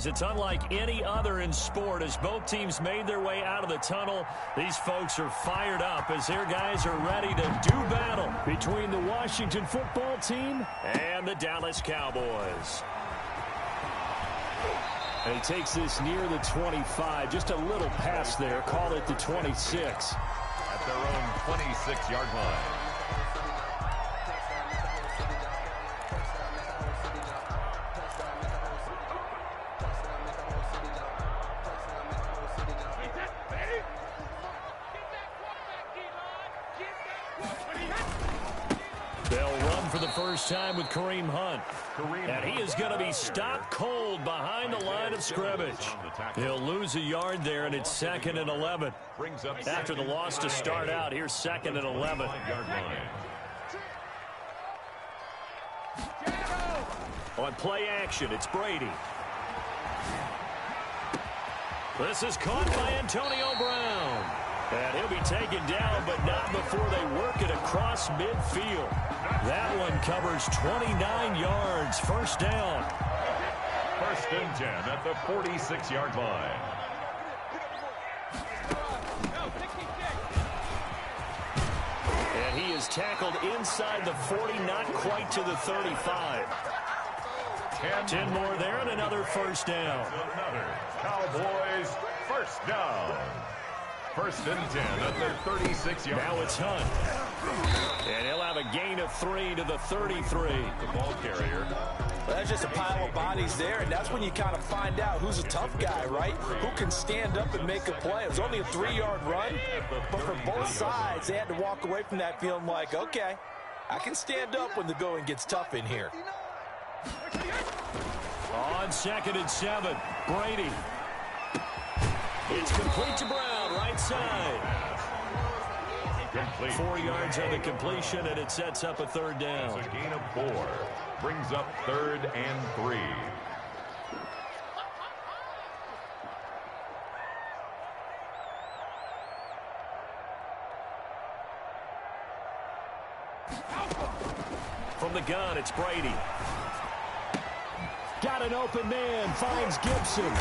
because it's unlike any other in sport. As both teams made their way out of the tunnel, these folks are fired up as their guys are ready to do battle between the Washington football team and the Dallas Cowboys. And he takes this near the 25. Just a little pass there. Call it the 26. At their own 26-yard line. First time with Kareem Hunt. And he is going to be stopped cold behind the line of scrimmage. He'll lose a yard there, and it's 2nd and 11. After the loss to start out, here's 2nd and 11. On play action, it's Brady. This is caught by Antonio Brown. And he'll be taken down, but not before they work it across midfield. That one covers 29 yards. First down. 1st and 10 at the 46-yard line. And he is tackled inside the 40, not quite to the 35. 10 more there and another first down. Another Cowboys first down. 1st and 10 at their 36-yard line. Now it's Hunt. And he'll have a gain of 3 to the 33. The ball carrier. Well, that's just a pile of bodies there, and that's when you kind of find out who's a tough guy, right? Who can stand up and make a play. It was only a 3-yard run, but for both sides, they had to walk away from that feeling like, okay, I can stand up when the going gets tough in here. On 2nd and 7, Brady. It's complete to Brown, right side. Complete. 4 yards on the completion, and it sets up a third down. It's a gain of 4. Brings up 3rd and 3. From the gun, it's Brady. Got an open man, finds Gibson.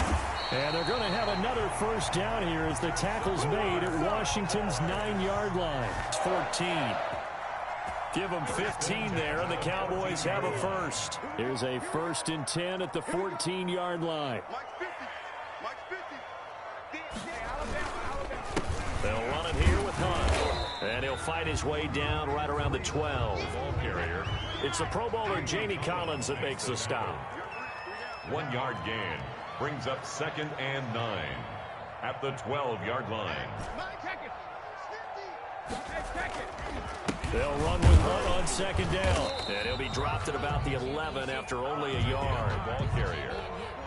And they're going to have another first down here as the tackle's made at Washington's 9-yard line. It's 14. Give them 15 there, and the Cowboys have a first. Here's a 1st and 10 at the 14-yard line. They'll run it here with Hunt. And he'll fight his way down right around the 12. Ball carrier. It's the Pro Bowler Jamie Collins that makes the stop. 1-yard gain. Brings up 2nd and 9 at the 12-yard line. They'll run with Hunt on 2nd down. And he'll be dropped at about the 11 after only a yard. Ball carrier.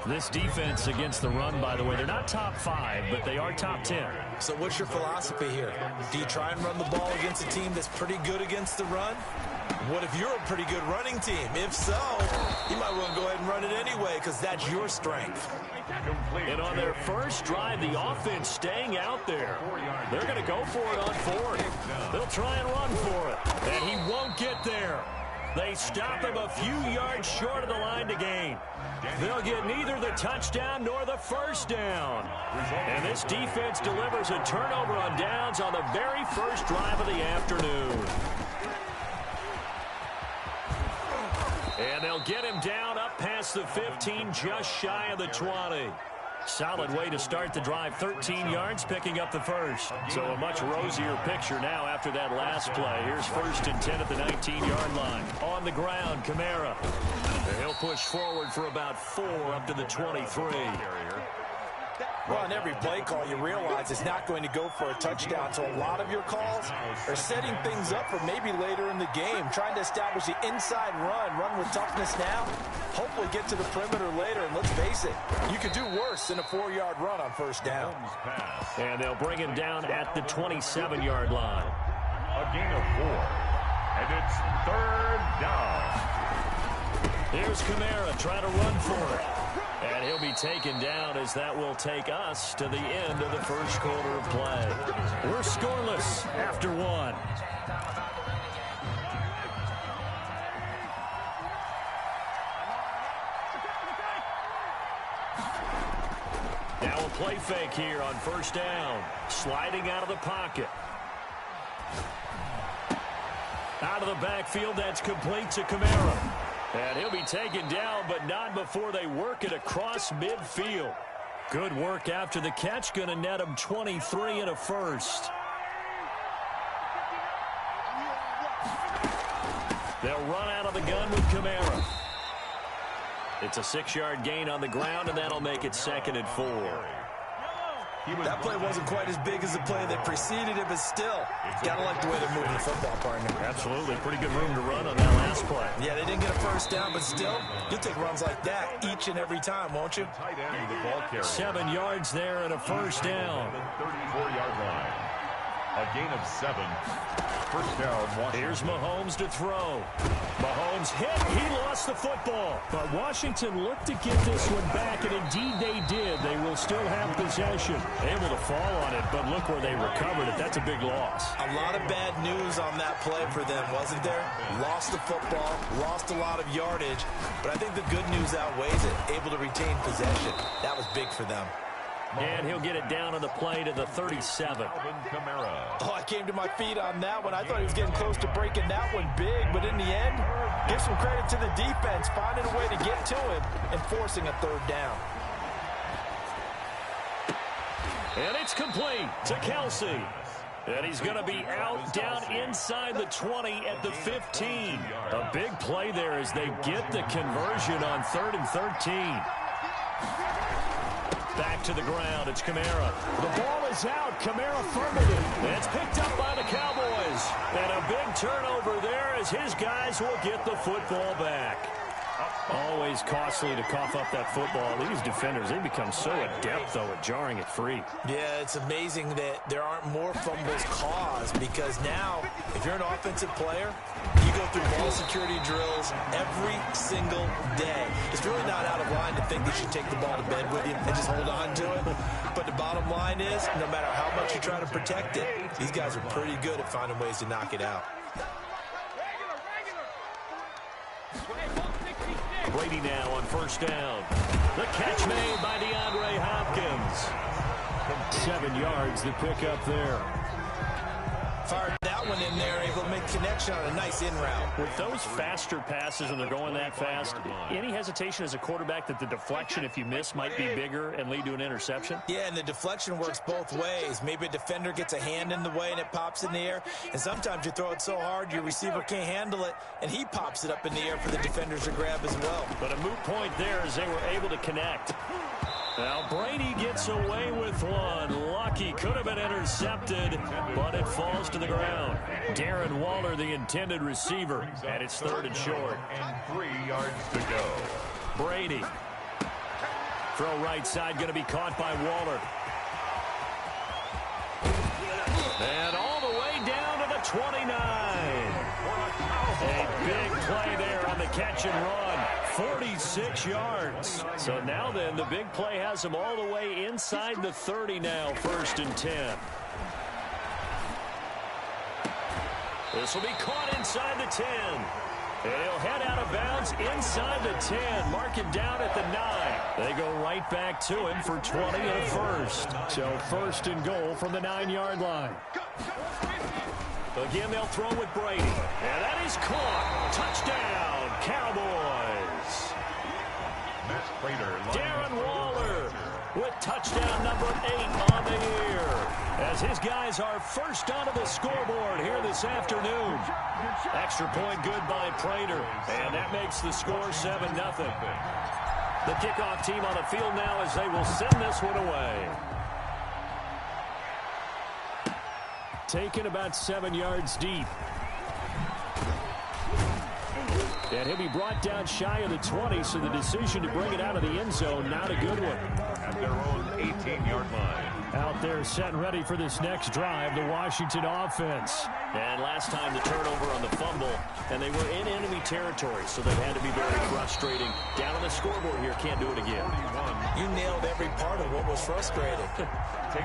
This defense against the run, by the way, they're not top 5, but they are top 10. So what's your philosophy here? Do you try and run the ball against a team that's pretty good against the run? What if you're a pretty good running team? If so, you might want to go ahead and run it anyway because that's your strength. And on their first drive, the offense staying out there. They're going to go for it on 4th. They'll try and run for it. And he won't get there. They stop him a few yards short of the line to gain. They'll get neither the touchdown nor the first down. And this defense delivers a turnover on downs on the very first drive of the afternoon. And they'll get him down up past the 15, just shy of the 20. Solid way to start the drive. 13 yards, picking up the first. So a much rosier picture now after that last play. Here's 1st and 10 at the 19-yard line. On the ground, Kamara. And he'll push forward for about 4 up to the 23. Well, on every play call, you realize it's not going to go for a touchdown. So a lot of your calls are setting things up for maybe later in the game, trying to establish the inside run with toughness now, hopefully get to the perimeter later. And let's face it, you could do worse than a 4-yard run on first down. And they'll bring him down at the 27-yard line. A gain of 4. And it's 3rd down. Here's Kamara trying to run for it. And he'll be taken down as that will take us to the end of the first quarter of play. We're scoreless after 1. Now a play fake here on first down. Sliding out of the pocket. Out of the backfield, that's complete to Kamara. And he'll be taken down, but not before they work it across midfield. Good work after the catch. Going to net him 23 and a first. They'll run out of the gun with Kamara. It's a 6-yard gain on the ground, and that'll make it 2nd and 4. That play wasn't quite as big as the play that preceded it, but still, gotta like the way they're moving the football, partner. Absolutely. Pretty good room to run on that last play. Yeah, they didn't get a first down, but still, you'll take runs like that each and every time, won't you? 7 yards there and a first down. 34-yard line. A gain of 7. First down, Washington. Here's Mahomes to throw. Mahomes hit. He lost the football. But Washington looked to get this one back, and indeed they did. They will still have possession. Able to fall on it, but look where they recovered it. That's a big loss. A lot of bad news on that play for them, wasn't there? Lost the football, lost a lot of yardage, but I think the good news outweighs it. Able to retain possession. That was big for them. And he'll get it down on the play to the 37. Oh, I came to my feet on that one. I thought he was getting close to breaking that one big, but in the end, give some credit to the defense, finding a way to get to him and forcing a 3rd down. And it's complete to Kelsey. And he's going to be out down inside the 20 at the 15. A big play there as they get the conversion on 3rd and 13. Back to the ground. It's Kamara. The ball is out. Kamara fumbled it. It's picked up by the Cowboys. And a big turnover there as his guys will get the football back. Always costly to cough up that football. These defenders, they become so adept, though, at jarring it free. Yeah, it's amazing that there aren't more fumbles caused because now, if you're an offensive player, you go through ball security drills every single day. It's really not out of line to think that you take the ball to bed with you and just hold on to it. But the bottom line is, no matter how much you try to protect it, these guys are pretty good at finding ways to knock it out. Brady now on first down. The catch made by DeAndre Hopkins. 7 yards, the pickup there. Fired that one in there, able to make connection on a nice in route. With those faster passes and they're going that fast, any hesitation as a quarterback that the deflection, if you miss, might be bigger and lead to an interception? Yeah, and the deflection works both ways. Maybe a defender gets a hand in the way and it pops in the air, and sometimes you throw it so hard your receiver can't handle it, and he pops it up in the air for the defenders to grab as well. But a moot point there as they were able to connect. Now Brady gets away with one. Lucky, could have been intercepted, but it falls to the ground. Darren Waller, the intended receiver, and it's 3rd and short. And 3 yards to go. Brady. Throw right side, going to be caught by Waller. And all the way down to the 29. A big play there on the catch and run. 46 yards. So now then, the big play has them all the way inside the 30 now, 1st and 10. This will be caught inside the 10. And he'll head out of bounds inside the 10. Mark him down at the 9. They go right back to him for 20 and a first. So 1st and goal from the 9-yard line. Again, they'll throw with Brady. And that is caught. Touchdown, Cowboys. Darren Waller with touchdown number 8 on the year. As his guys are first onto the scoreboard here this afternoon. Extra point good by Prater. And that makes the score 7-0. The kickoff team on the field now as they will send this one away. Taken about 7 yards deep. And he'll be brought down shy of the 20, so the decision to bring it out of the end zone, not a good one. At their own 18-yard line. Out there set and ready for this next drive, the Washington offense. And last time the turnover on the fumble, and they were in enemy territory, so that had to be very frustrating. Down on the scoreboard here, can't do it again. You nailed every part of what was frustrating.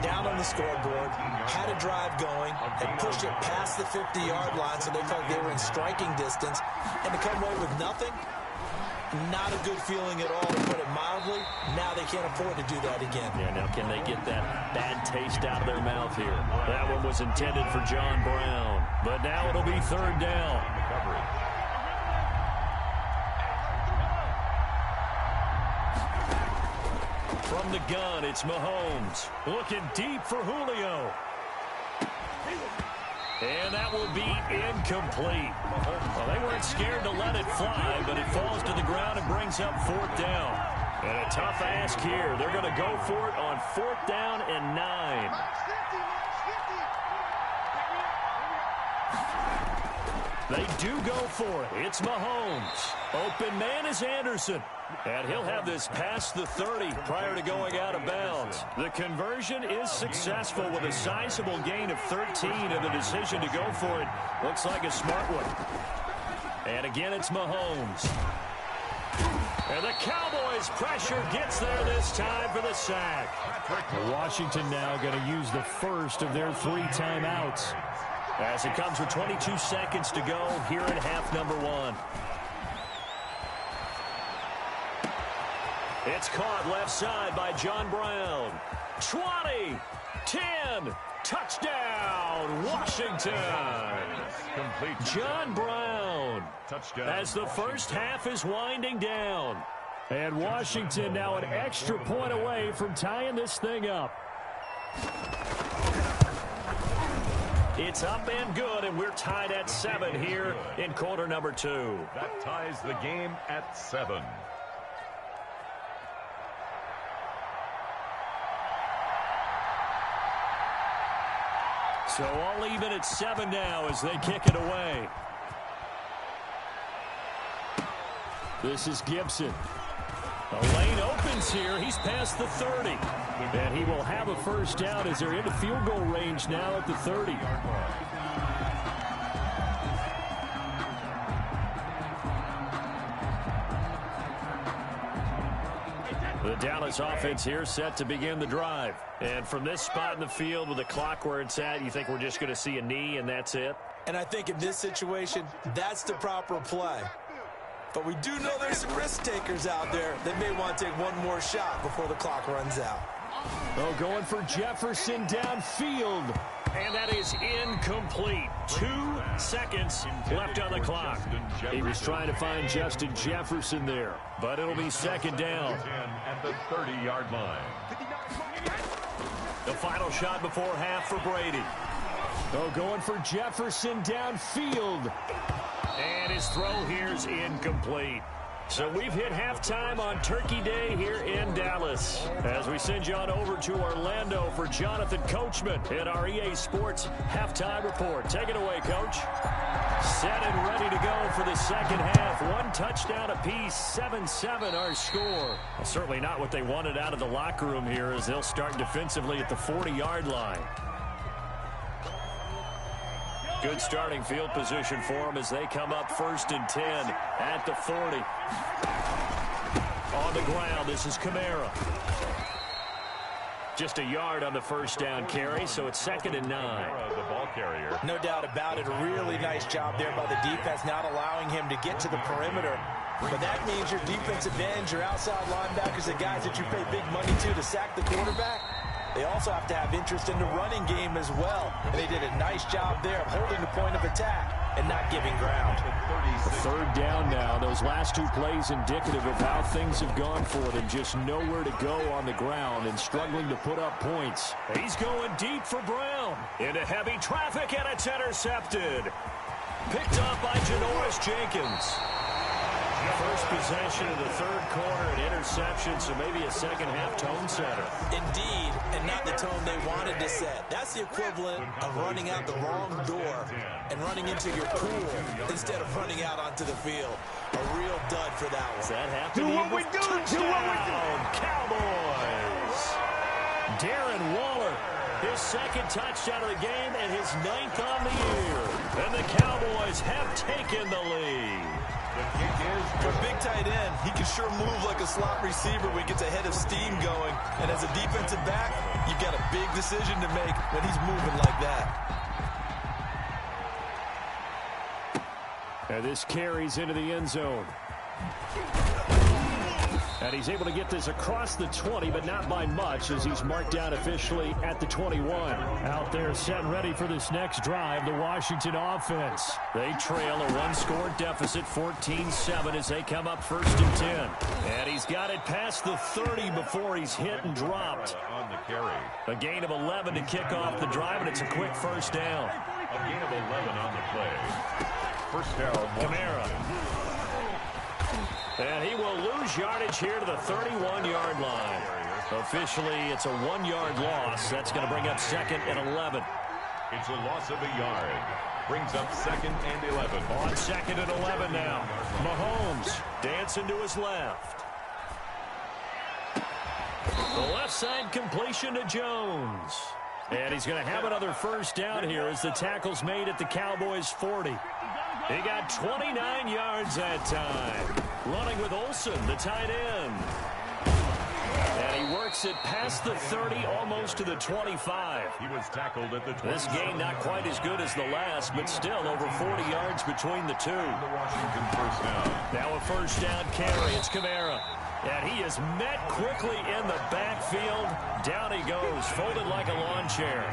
Down on the scoreboard, had a drive going, and pushed it past the 50-yard line so they felt they were in striking distance, and to come away with nothing, Not a good feeling at all, to put it mildly. Now they can't afford to do that again. Yeah, now can they get that bad taste out of their mouth here? That one was intended for John Brown, but now it'll be third down. From the gun, it's Mahomes. Looking deep for Julio. And that will be incomplete. Well, they weren't scared to let it fly, but it falls to the ground and brings up fourth down. And a tough ask here. They're going to go for it on fourth down and 9. They do go for it. It's Mahomes. Open man is Anderson. And he'll have this past the 30 prior to going out of bounds. The conversion is successful with a sizable gain of 13, and the decision to go for it looks like a smart one. And again, it's Mahomes. And the Cowboys' pressure gets there this time for the sack. Washington now going to use the first of their 3 timeouts. As it comes with 22 seconds to go here in half number 1. It's caught left side by John Brown. 20, 10, touchdown, Washington. Complete. John Brown. Touchdown. As the first half is winding down. And Washington now an extra point away from tying this thing up. It's up and good, and we're tied at 7 here in quarter number 2. That ties the game at 7. So all even at 7 now as they kick it away. This is Gibson. The lane opens here. He's past the 30. And he will have a first down as they're into field goal range now at the 30. The Dallas offense here set to begin the drive. And from this spot in the field with the clock where it's at, you think we're just going to see a knee and that's it? And I think in this situation, that's the proper play. But we do know there's some risk takers out there that may want to take one more shot before the clock runs out. Oh, going for Jefferson downfield. And that is incomplete. 2 seconds left on the clock. He was trying to find Justin Jefferson there, but it'll be second down. At the 30-yard line. The final shot before half for Brady. Oh, going for Jefferson downfield. And his throw here is incomplete. So we've hit halftime on Turkey Day here in Dallas. As we send you on over to Orlando for Jonathan Coachman in our EA Sports Halftime Report. Take it away, Coach. Set and ready to go for the second half. 1 touchdown apiece, 7-7 our score. Well, certainly not what they wanted out of the locker room here as they'll start defensively at the 40-yard line. Good starting field position for them as they come up 1st and 10 at the 40. On the ground, this is Kamara. Just a yard on the first down carry, so it's 2nd and 9. The ball carrier. No doubt about it. A really nice job there by the defense, not allowing him to get to the perimeter. But that means your defensive ends, your outside linebackers, the guys that you pay big money to sack the quarterback, they also have to have interest in the running game as well. And they did a nice job there of holding the point of attack and not giving ground. Third down now. Those last 2 plays indicative of how things have gone for them. Just nowhere to go on the ground and struggling to put up points. He's going deep for Brown. Into heavy traffic, and it's intercepted. Picked up by Janoris Jenkins. First possession of the 3rd quarter, an interception, so maybe a second-half tone setter. Indeed, and not the tone they wanted to set. That's the equivalent of running out the wrong door and running into your pool instead of running out onto the field. A real dud for that one. Does that have to be touchdown, Cowboys. Darren Waller, his 2nd touchdown of the game and his 9th on the year. And the Cowboys have taken the lead. For a big tight end, he can sure move like a slot receiver when he gets a head of steam going. And as a defensive back, you've got a big decision to make when he's moving like that. And this carries into the end zone. And he's able to get this across the 20, but not by much, as he's marked down officially at the 21. Out there set and ready for this next drive, the Washington offense. They trail a one-score deficit, 14-7, as they come up 1st and 10. And he's got it past the 30 before he's hit and dropped. On the carry. A gain of 11 to kick off the drive, and it's a quick first down. A gain of 11 on the play. First down, Kamara. And he will lose yardage here to the 31-yard line. Officially, it's a 1-yard loss. That's going to bring up 2nd and 11. It's a loss of a yard. Brings up 2nd and 11. On 2nd and 11 now. Mahomes dancing to his left. The left side completion to Jones. And he's going to have another first down here as the tackle's made at the Cowboys' 40. He got 29 yards that time. Running with Olsen, the tight end. And he works it past the 30, almost to the 25. He was tackled at the 20. This game not quite as good as the last, but still over 40 yards between the two. The Washington first down. Now a first down carry. It's Kamara. And he is met quickly in the backfield. Down he goes, folded like a lawn chair.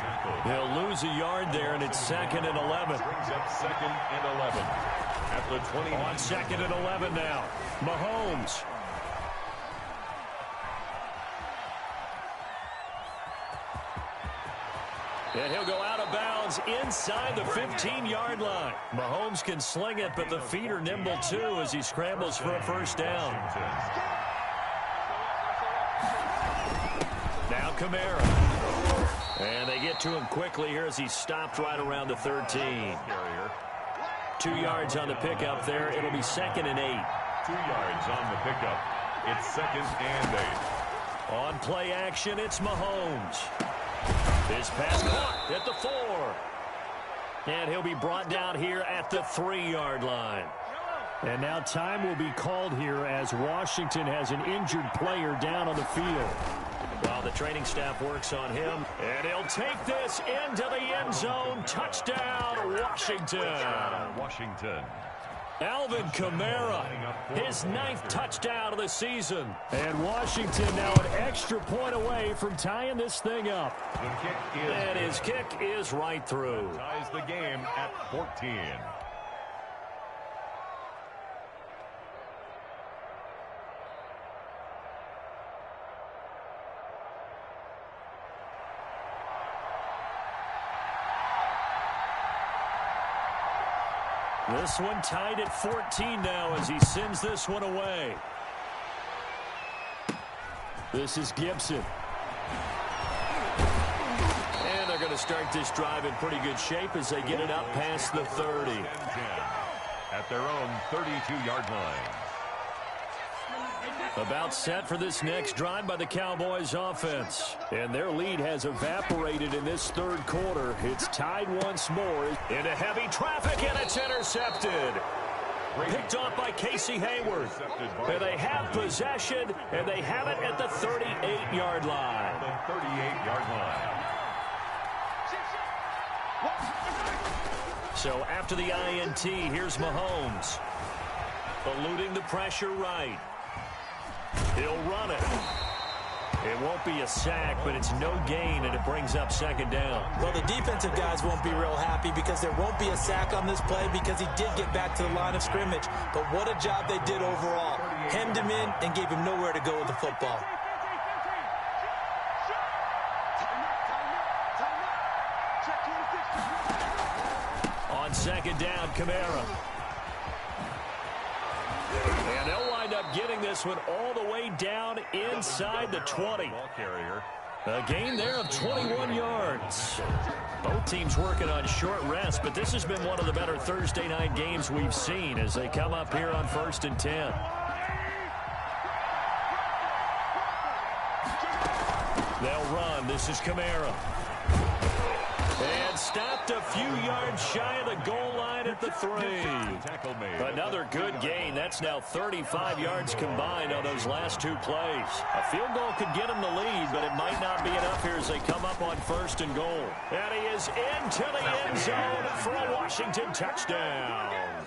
He'll lose a yard there, and it's 2nd and 11. Brings up 2nd and 11. At the 20. On 2nd and 11 now. Mahomes. And he'll go out of bounds inside the 15-yard line. Mahomes can sling it, but the feet are nimble too as he scrambles for a first down. Now Kamara. And they get to him quickly here as he's stopped right around the 13. 2 yards on the pickup there. It'll be 2nd and 8. 2 yards on the pickup. It's 2nd and 8. On play action, it's Mahomes. His pass caught at the 4. And he'll be brought down here at the 3-yard line. And now time will be called here as Washington has an injured player down on the field. While the training staff works on him. And he'll take this into the end zone. Touchdown, Washington. Washington. Alvin Kamara, his 9th touchdown of the season. And Washington now an extra point away from tying this thing up. The kick is and his kick is right through. Ties the game at 14. This one tied at 14 now as he sends this one away. This is Gibson. And they're going to start this drive in pretty good shape as they get it up past the 30. At their own 32-yard line. About set for this next drive by the Cowboys offense. And their lead has evaporated in this 3rd quarter. It's tied once more into heavy traffic, and it's intercepted. Picked off by Casey Hayward. And they have possession, and they have it at the 38-yard line. The 38-yard line. So after the INT, here's Mahomes. Eluding the pressure right. He'll run it. It won't be a sack, but it's no gain, and it brings up 2nd down. Well, the defensive guys won't be real happy because there won't be a sack on this play because he did get back to the line of scrimmage. But what a job they did overall. Hemmed him in and gave him nowhere to go with the football. On 2nd down, Kamara. And they'll wind up getting this one all the way down inside the 20. A gain there of 21 yards. Both teams working on short rest, but this has been one of the better Thursday night games we've seen as they come up here on 1st and 10. They'll run. This is Kamara. And stopped a few yards shy of the goal line at the 3. Another good gain. That's now 35 yards combined on those last 2 plays. A field goal could get them the lead, but it might not be enough here as they come up on 1st and goal. And he is into the end zone for a Washington touchdown.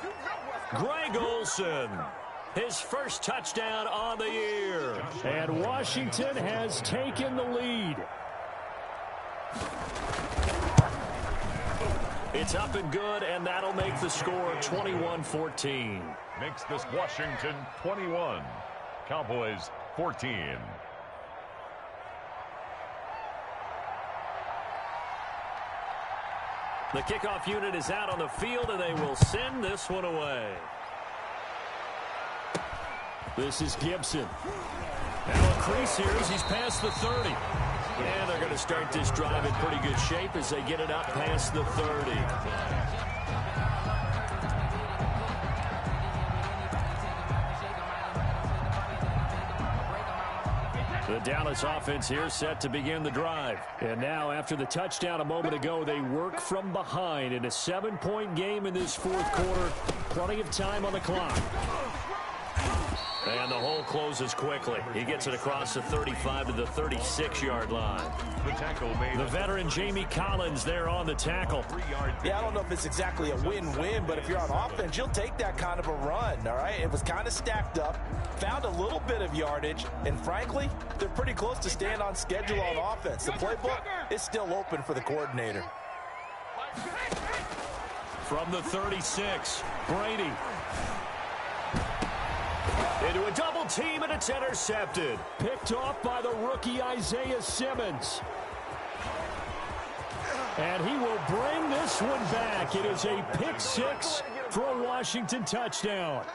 Greg Olsen. his first touchdown on the year. And Washington has taken the lead. It's up and good, and that'll make the score 21-14. Makes this Washington 21, Cowboys 14. The kickoff unit is out on the field, and they will send this one away. This is Gibson. Now a crease here as he's past the 30. And they're going to start this drive in pretty good shape as they get it up past the 30. The Dallas offense here set to begin the drive. And now, after the touchdown a moment ago, they work from behind in a 7-point game in this fourth quarter. Plenty of time on the clock. And the hole closes quickly. He gets it across the 35 to the 36-yard line. The veteran Jamie Collins there on the tackle. Yeah, I don't know if it's exactly a win-win, but if you're on offense, you'll take that kind of a run, all right? It was kind of stacked up, found a little bit of yardage, and frankly, they're pretty close to staying on schedule on offense. The playbook is still open for the coordinator. From the 36, Brady. Into a double team, and it's intercepted. Picked off by the rookie Isaiah Simmons. And he will bring this one back. It is a pick six for a Washington touchdown.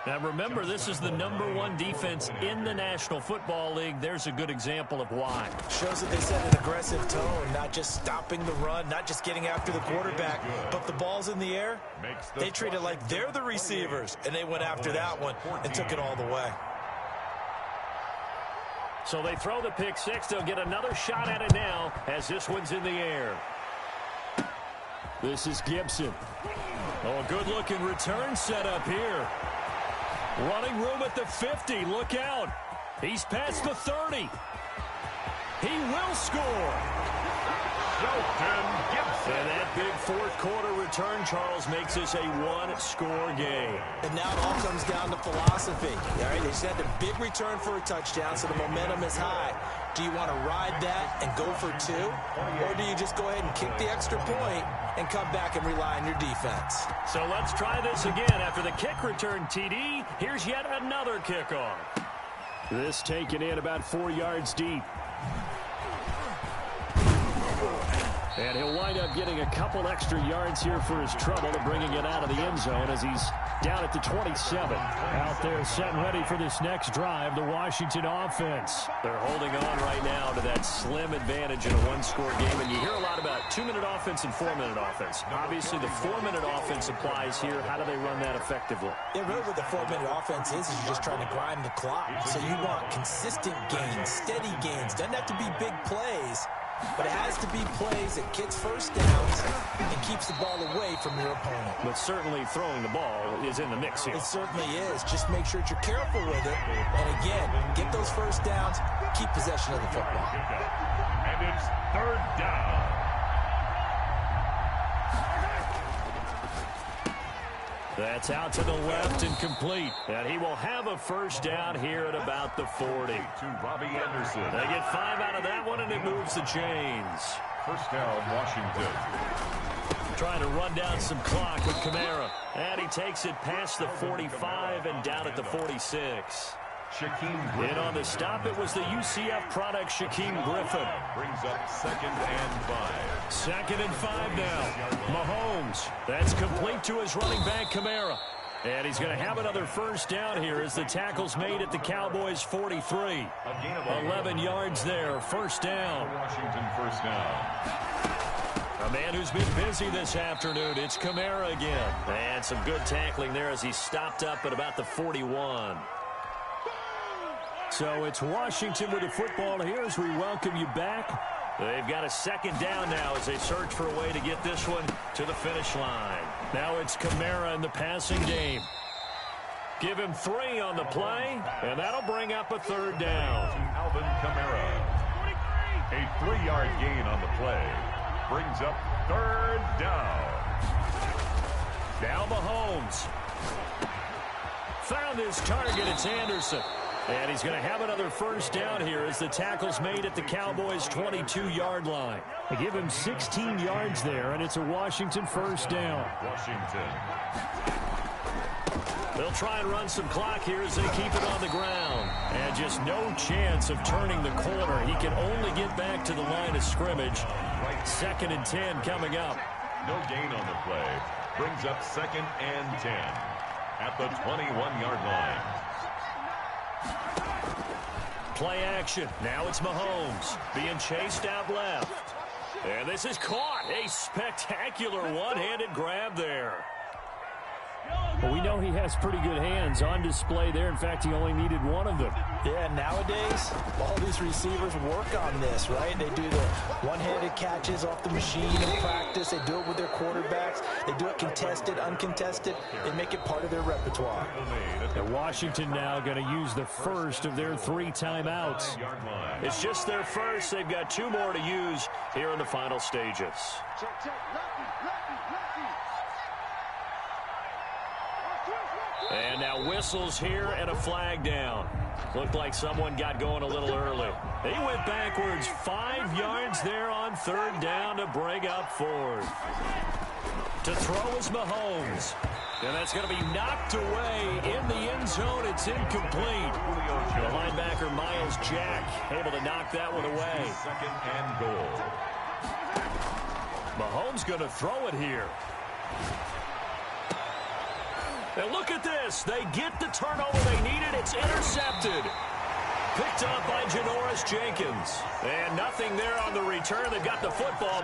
Now remember, this is the #1 defense in the National Football League. There's a good example of why. Shows that they set an aggressive tone, not just stopping the run, not just getting after the quarterback, but the ball's in the air. They treat it like they're the receivers, and they went after that one and took it all the way. So they throw the pick six. They'll get another shot at it now as this one's in the air. This is Gibson. Oh, a good-looking return set up here. Running room at the 50. Look out. He's past the 30. He will score. And that big fourth quarter return, Charles, makes this a one-score game. And now it all comes down to philosophy. All right, they just had a big return for a touchdown, so the momentum is high. Do you want to ride that and go for two? Or do you just go ahead and kick the extra point and come back and rely on your defense? So let's try this again. After the kick return, TD, here's yet another kickoff. This taken in about 4 yards deep. And he'll wind up getting a couple extra yards here for his trouble and bringing it out of the end zone as he's down at the 27. Out there set and ready for this next drive, the Washington offense. They're holding on right now to that slim advantage in a one-score game. And you hear a lot about 2-minute offense and 4-minute offense. Obviously, the 4-minute offense applies here. How do they run that effectively? Yeah, really what the 4-minute offense is you're just trying to grind the clock. So you want consistent gains, steady gains. Doesn't have to be big plays. But it has to be plays that gets first downs and keeps the ball away from your opponent. But certainly throwing the ball is in the mix here. It certainly is. Just make sure that you're careful with it. And again, get those first downs, keep possession of the football. And it's third down. That's out to the left and complete. And he will have a first down here at about the 40. To Robbie Anderson. They get 5 out of that one, and it moves the chains. First down, Washington. Trying to run down some clock with Kamara. And he takes it past the 45 and down at the 46. In on the stop, it was the UCF product, Shaquem Griffin. Brings up 2nd and 5. 2nd and 5 now. Mahomes. That's complete to his running back, Kamara. And he's going to have another first down here as the tackle's made at the Cowboys' 43. 11 yards there. First down. Washington first down. A man who's been busy this afternoon. It's Kamara again. And some good tackling there as he stopped up at about the 41. So it's Washington with the football here as we welcome you back. They've got a second down now as they search for a way to get this one to the finish line. Now it's Kamara in the passing game. Give him 3 on the play, and that'll bring up a third down. Alvin Kamara. A 3-yard gain on the play. Brings up third down. Now Mahomes. found his target. It's Anderson. And he's going to have another first down here as the tackle's made at the Cowboys' 22-yard line. They give him 16 yards there, and it's a Washington first down. Washington. They'll try and run some clock here as they keep it on the ground. And just no chance of turning the corner. He can only get back to the line of scrimmage. 2nd and 10 coming up. No gain on the play. Brings up 2nd and 10 at the 21-yard line. Play action. Now it's Mahomes being chased out left. And this is caught. A spectacular one-handed grab there. Well, we know he has pretty good hands on display there. In fact, he only needed one of them. Yeah, nowadays, all these receivers work on this, right? They do the one-handed catches off the machine in practice. They do it with their quarterbacks. They do it contested, uncontested. They make it part of their repertoire. And Washington now going to use the first of their 3 timeouts. It's just their first. They've got 2 more to use here in the final stages. And now whistles here and a flag down. Looked like someone got going a little early. He went backwards 5 yards there on 3rd down to bring up 4th. To throw is Mahomes. And that's going to be knocked away in the end zone. It's incomplete. The linebacker, Miles Jack, able to knock that one away. 2nd and goal. Mahomes going to throw it here. And look at this. They get the turnover they needed. It's intercepted. Picked up by Janoris Jenkins. And nothing there on the return. They've got the football.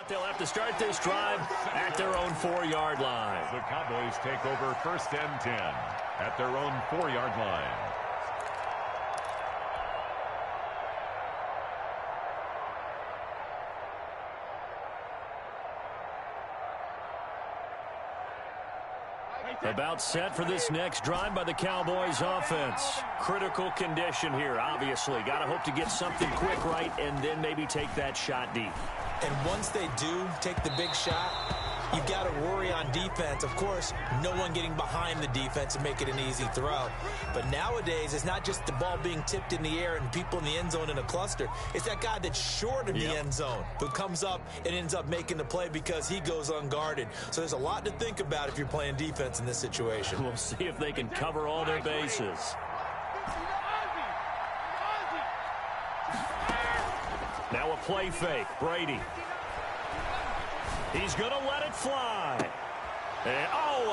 They'll have to start this drive at their own 4-yard line. The Cowboys take over 1st and 10 at their own 4-yard line. About set for this next drive by the Cowboys offense. Critical condition here, obviously. Got to hope to get something quick right and then maybe take that shot deep. And once they do take the big shot, you've got to worry on defense. Of course, no one getting behind the defense and make it an easy throw. But nowadays, it's not just the ball being tipped in the air and people in the end zone in a cluster. It's that guy that's short of the end zone who comes up and ends up making the play because he goes unguarded. So there's a lot to think about if you're playing defense in this situation. We'll see if they can cover all their bases. Now a play fake. Brady. He's going to let it fly. And,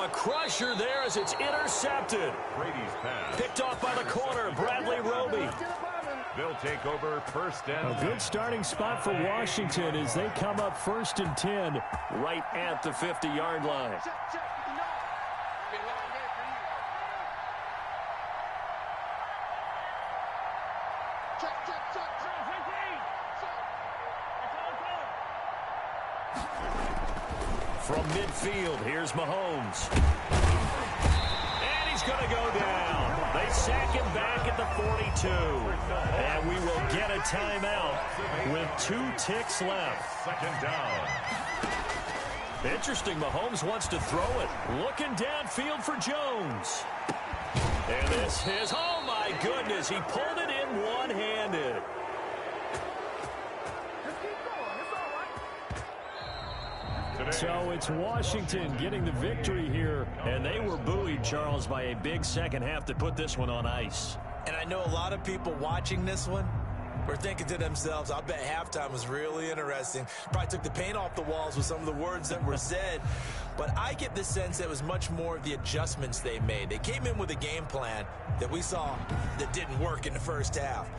a crusher there as it's intercepted. Brady's pass. Picked off by the corner, Bradley Roby. They'll take over 1st and 10. A good starting spot for Washington as they come up 1st and 10. Right at the 50-yard line. From midfield, here's Mahomes. And he's going to go down. They sack him back at the 42. And we will get a timeout with 2 ticks left. 2nd down. Interesting, Mahomes wants to throw it. Looking downfield for Jones. And this is, oh my goodness, he pulled it in one-handed. So it's Washington getting the victory here. And they were buoyed, Charles, by a big second half to put this one on ice. And I know a lot of people watching this one were thinking to themselves, I bet halftime was really interesting. Probably took the paint off the walls with some of the words that were said. But I get the sense that it was much more of the adjustments they made. They came in with a game plan that we saw that didn't work in the first half.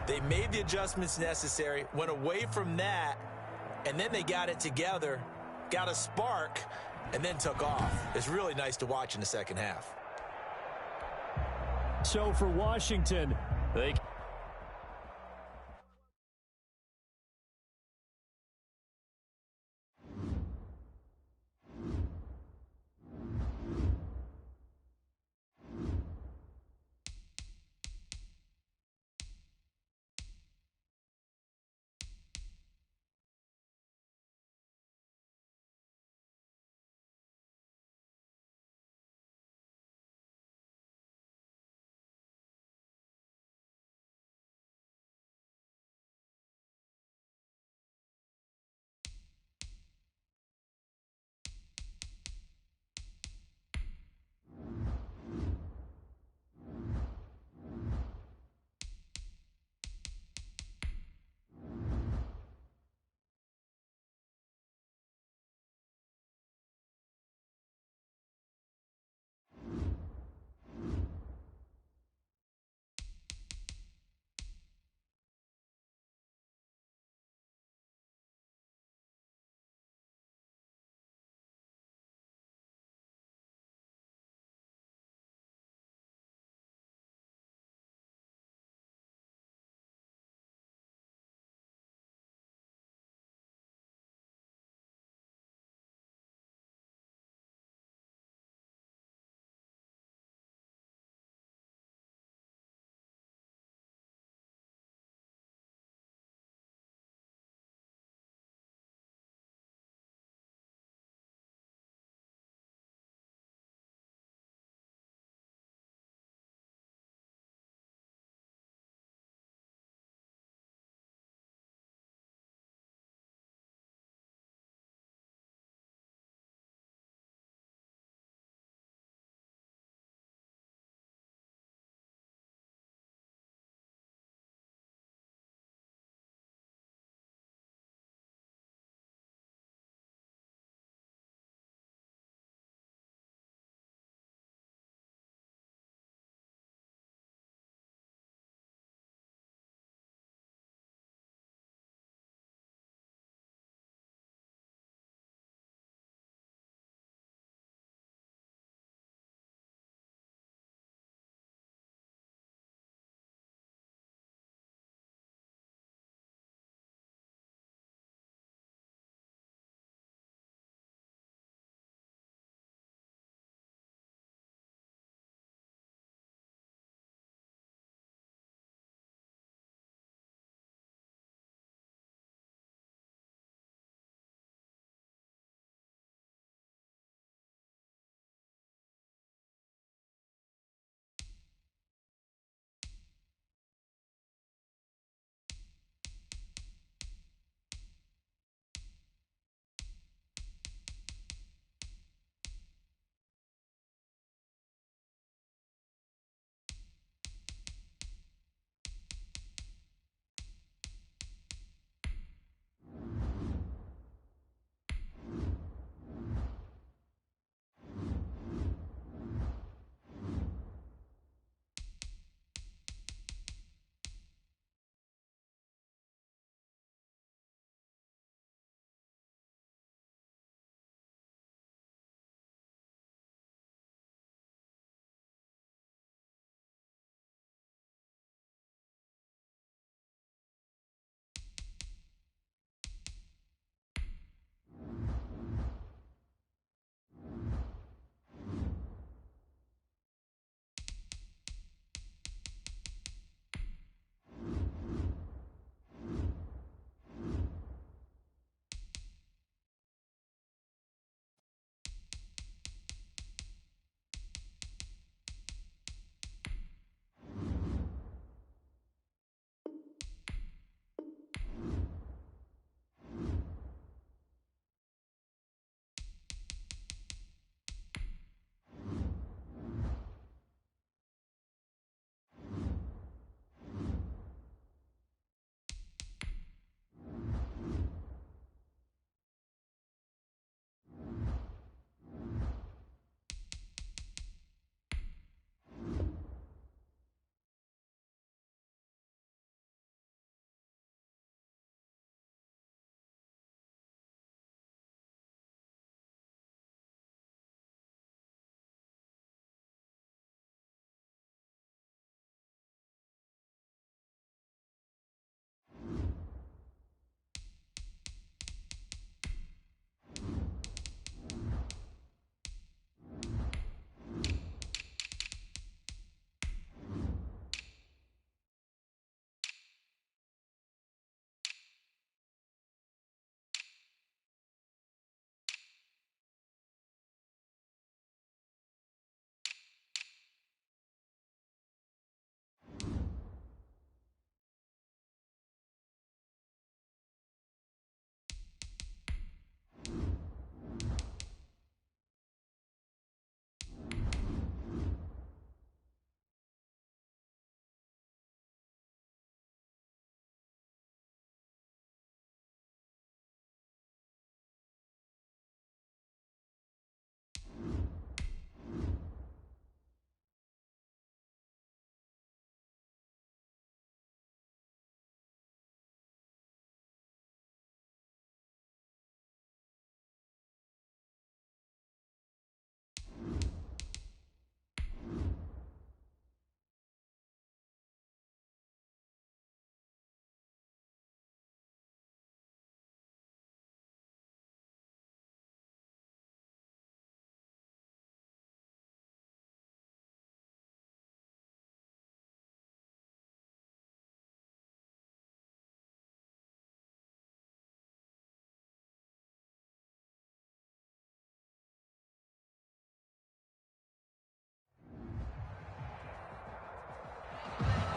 They made the adjustments necessary, went away from that, and then they got it together, got a spark, and then took off. It's really nice to watch in the second half. So for Washington, They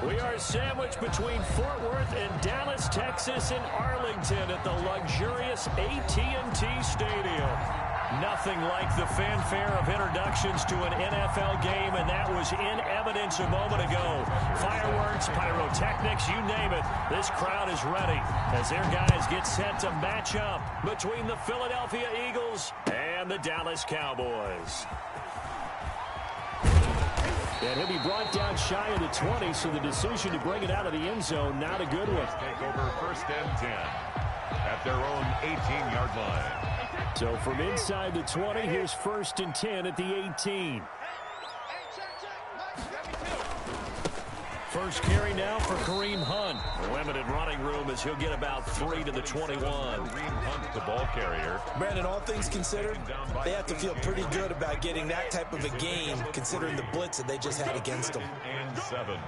We are sandwiched between Fort Worth and Dallas, Texas, and Arlington at the luxurious AT&T Stadium. Nothing like the fanfare of introductions to an NFL game, and that was in evidence a moment ago. Fireworks, pyrotechnics, you name it. This crowd is ready as their guys get set to match up between the Philadelphia Eagles and the Dallas Cowboys. And he'll be brought down shy of the 20, so the decision to bring it out of the end zone, not a good one. Take over 1st and 10 at their own 18-yard line. So from inside the 20, here's 1st and 10 at the 18. First carry now for Kareem Hunt. Limited running room as he'll get about 3 to the 21. Kareem Hunt, the ball carrier. Brandon, all things considered, they have to feel pretty good about getting that type of a game, considering the blitz that they just had against them. And 7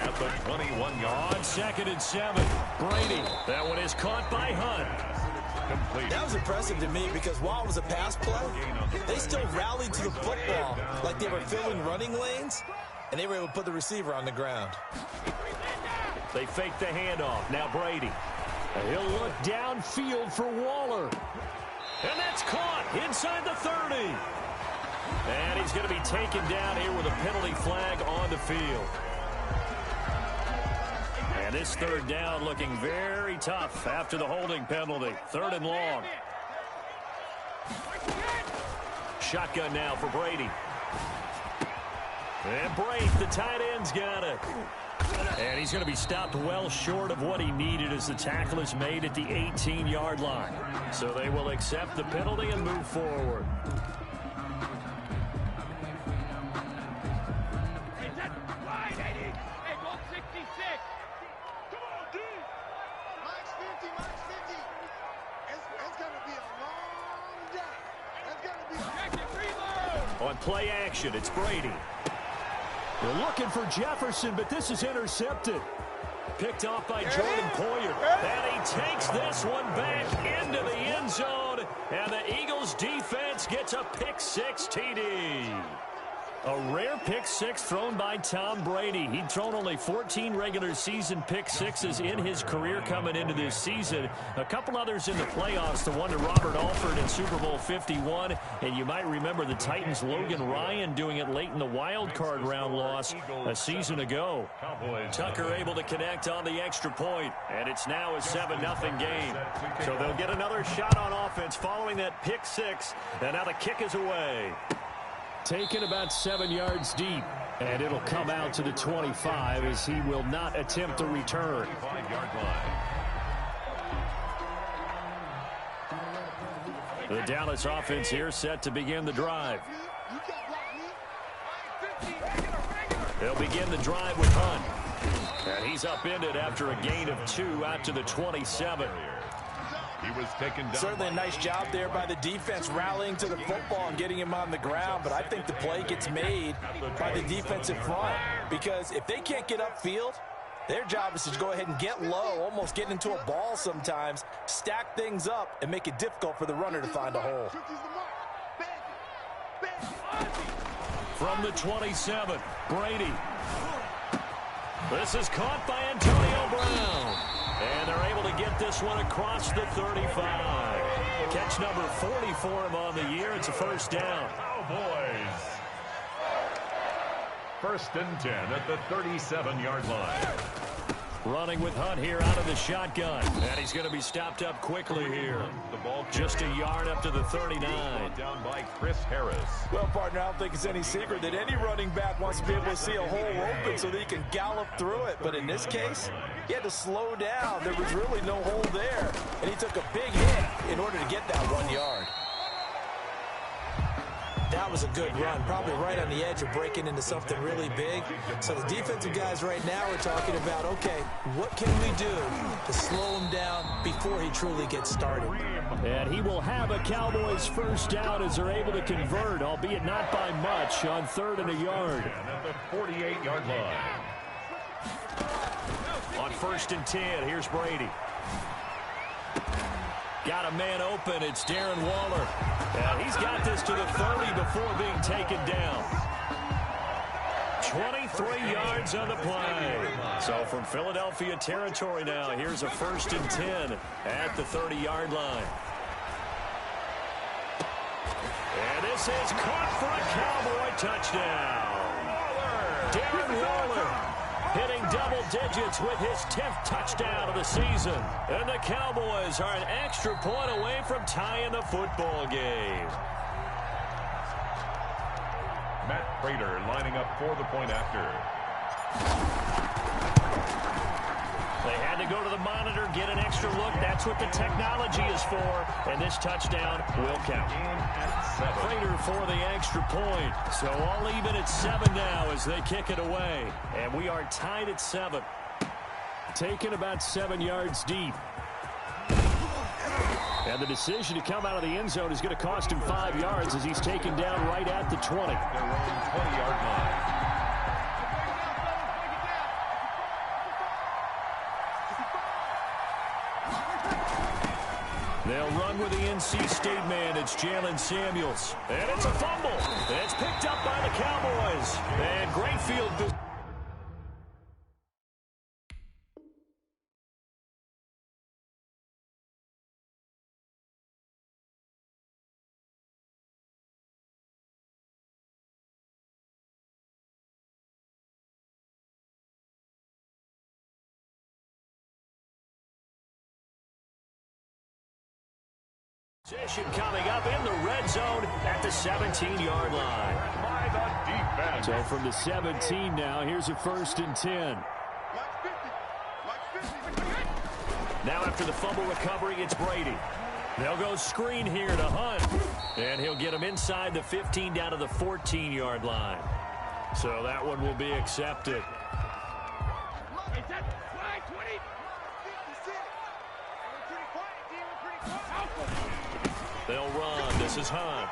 at the 21-yard. On 2nd and 7, Brady. That one is caught by Hunt. Complete. That was impressive to me because while it was a pass play, they still rallied to the football like they were filling running lanes, and they were able to put the receiver on the ground. They fake the handoff. Now Brady. He'll look downfield for Waller. And that's caught inside the 30. And he's going to be taken down here with a penalty flag on the field. And this 3rd down looking very tough after the holding penalty. 3rd and long. Shotgun now for Brady. And Brake, the tight end's got it. And he's going to be stopped well short of what he needed as the tackle is made at the 18-yard line. So they will accept the penalty and move forward. On play action, it's Brady. They're looking for Jefferson, but this is intercepted. Picked off by Jordan Poyer. And he takes this one back into the end zone. And the Eagles defense gets a pick-6 TD. A rare pick-6 thrown by Tom Brady. He'd thrown only 14 regular season pick-6s in his career coming into this season. A couple others in the playoffs, the one to Robert Alford in Super Bowl 51. And you might remember the Titans' Logan Ryan doing it late in the wild card round loss a season ago. Tucker able to connect on the extra point, and it's now a 7-0 game. So they'll get another shot on offense following that pick-6, and now the kick is away. Taken about 7 yards deep, and it'll come out to the 25 as he will not attempt a return. 5-yard line. The Dallas offense here set to begin the drive. They'll begin the drive with Hunt. And he's upended after a gain of 2 out to the 27. He was taken down. Certainly a nice job there by the defense rallying to the football and getting him on the ground, but I think the play gets made by the defensive front because if they can't get upfield, their job is to go ahead and get low, almost get into a ball sometimes, stack things up, and make it difficult for the runner to find a hole. From the 27, Brady. This is caught by Antonio Brown. And they're able to get this one across the 35. Catch number 40 for him on the year. It's a 1st down. Cowboys. 1st and 10 at the 37-yard line. Running with Hunt here out of the shotgun. And he's going to be stopped up quickly here. The ball just a yard up to the 39. Down by Chris Harris. Well, partner, I don't think it's any secret that any running back wants to be able to see a hole open so that he can gallop through it. But in this case, he had to slow down. There was really no hole there. And he took a big hit in order to get that 1 yard. That was a good run, probably right on the edge of breaking into something really big. So the defensive guys right now are talking about, okay, what can we do to slow him down before he truly gets started? And he will have a Cowboys 1st down as they're able to convert, albeit not by much, on 3rd and a yard. At the 48-yard line. On 1st and 10, here's Brady. Got a man open. It's Darren Waller. And he's got this to the 30 before being taken down. 23 yards on the play. So from Philadelphia territory now, here's a 1st and 10 at the 30-yard line. And this is caught for a Cowboy touchdown. Darren Waller hitting double digits with his 10th touchdown of the season. And the Cowboys are an extra point away from tying the football game. Matt Prater lining up for the point after. They had to go to the monitor, get an extra look. That's what the technology is for. And this touchdown will count. Prater for the extra point. So all even at 7 now as they kick it away. And we are tied at 7. Taken about 7 yards deep. And the decision to come out of the end zone is going to cost him 5 yards as he's taken down right at the 20. Their own 20-yard line. They'll run with the NC State man. It's Jalen Samuels. And it's a fumble. It's picked up by the Cowboys. And great field position. Coming up in the red zone at the 17-yard line. By the defense. So from the 17 now, here's a 1st and 10. Now after the fumble recovery, it's Brady. They'll go screen here to Hunt. And he'll get him inside the 15 down to the 14-yard line. So that one will be accepted. They'll run. This is Hunt.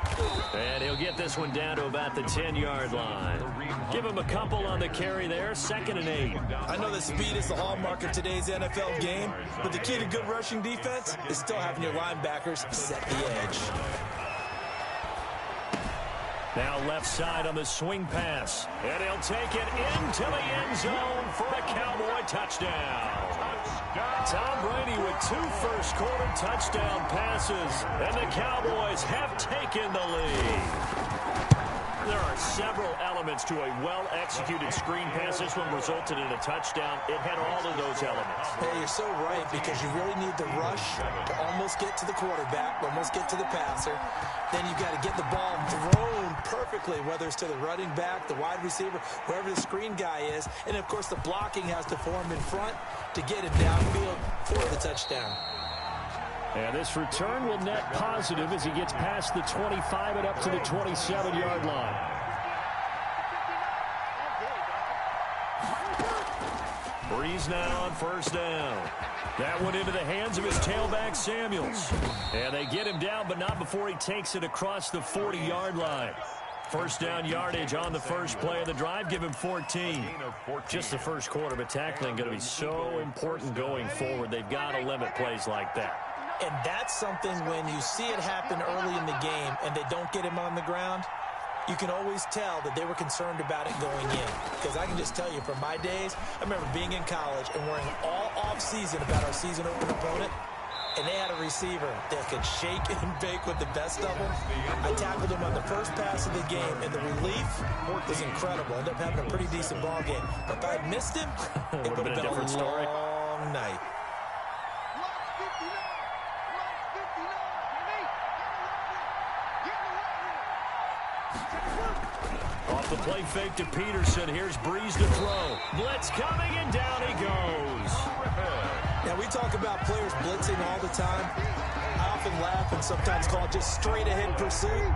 And he'll get this one down to about the 10-yard line. Give him a couple on the carry there. 2nd and 8. I know that speed is the hallmark of today's NFL game, but the key to good rushing defense is still having your linebackers set the edge. Now left side on the swing pass. And he'll take it into the end zone for a Cowboy touchdown. Tom Brady with 2 first-quarter touchdown passes. And the Cowboys have taken the lead. There are several elements to a well-executed screen pass. This one resulted in a touchdown. It had all of those elements. Hey, you're so right, because you really need the rush to almost get to the quarterback, almost get to the passer. Then you've got to get the ball thrown perfectly, whether it's to the running back, the wide receiver, wherever the screen guy is. And, of course, the blocking has to form in front to get him downfield for the touchdown. And this return will net positive as he gets past the 25 and up to the 27-yard line. Breeze now on 1st down. That went into the hands of his tailback, Samuels. And they get him down, but not before he takes it across the 40-yard line. 1st down yardage on the first play of the drive. Give him 14. Just the first quarter, but tackling going to be so important going forward. They've got to limit plays like that. And that's something when you see it happen early in the game and they don't get him on the ground, you can always tell that they were concerned about it going in. Because I can just tell you from my days, I remember being in college and worrying all off-season about our season-opening opponent, and they had a receiver that could shake and bake with the best of them. I tackled him on the first pass of the game, and the relief was incredible. Ended up having a pretty decent ball game. But if I had missed him, it would have been a different story. Long night. Off the play fake to Peterson. Here's Breeze to throw. Blitz coming, and down he goes. Now, we talk about players blitzing all the time. I often laugh and sometimes call it just straight-ahead pursuit.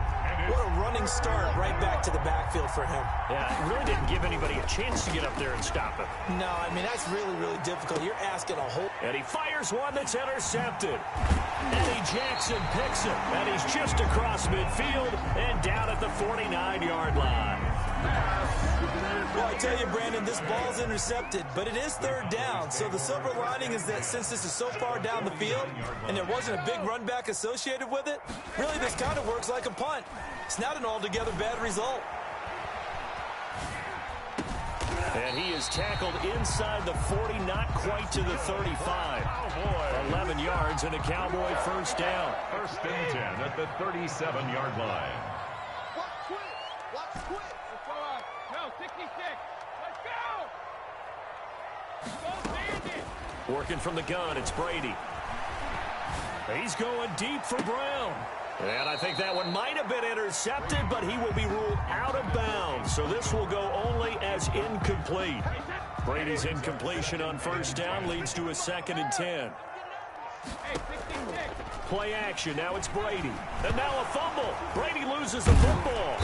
What a running start right back to the backfield for him. Yeah, it really didn't give anybody a chance to get up there and stop him. No, I mean, that's really, really difficult. You're asking a whole... And he fires one that's intercepted. Eddie Jackson picks it, and he's just across midfield and down at the 49-yard line. Well, I tell you, Brandon, this ball's intercepted, but it is 3rd down. So the silver lining is that since this is so far down the field and there wasn't a big run back associated with it, really this kind of works like a punt. It's not an altogether bad result. And he is tackled inside the 40, not quite to the 35. 11 yards and a Cowboy first down. First and 10 at the 37-yard line. Watch quick. No, 66. Let's go. Go, Bandit. Working from the gun, it's Brady. He's going deep for Brown. And I think that one might have been intercepted, but he will be ruled out of bounds. So this will go only as incomplete. Brady's incompletion on first down leads to a 2nd and 10. Play action. Now it's Brady. And now a fumble. Brady loses the football.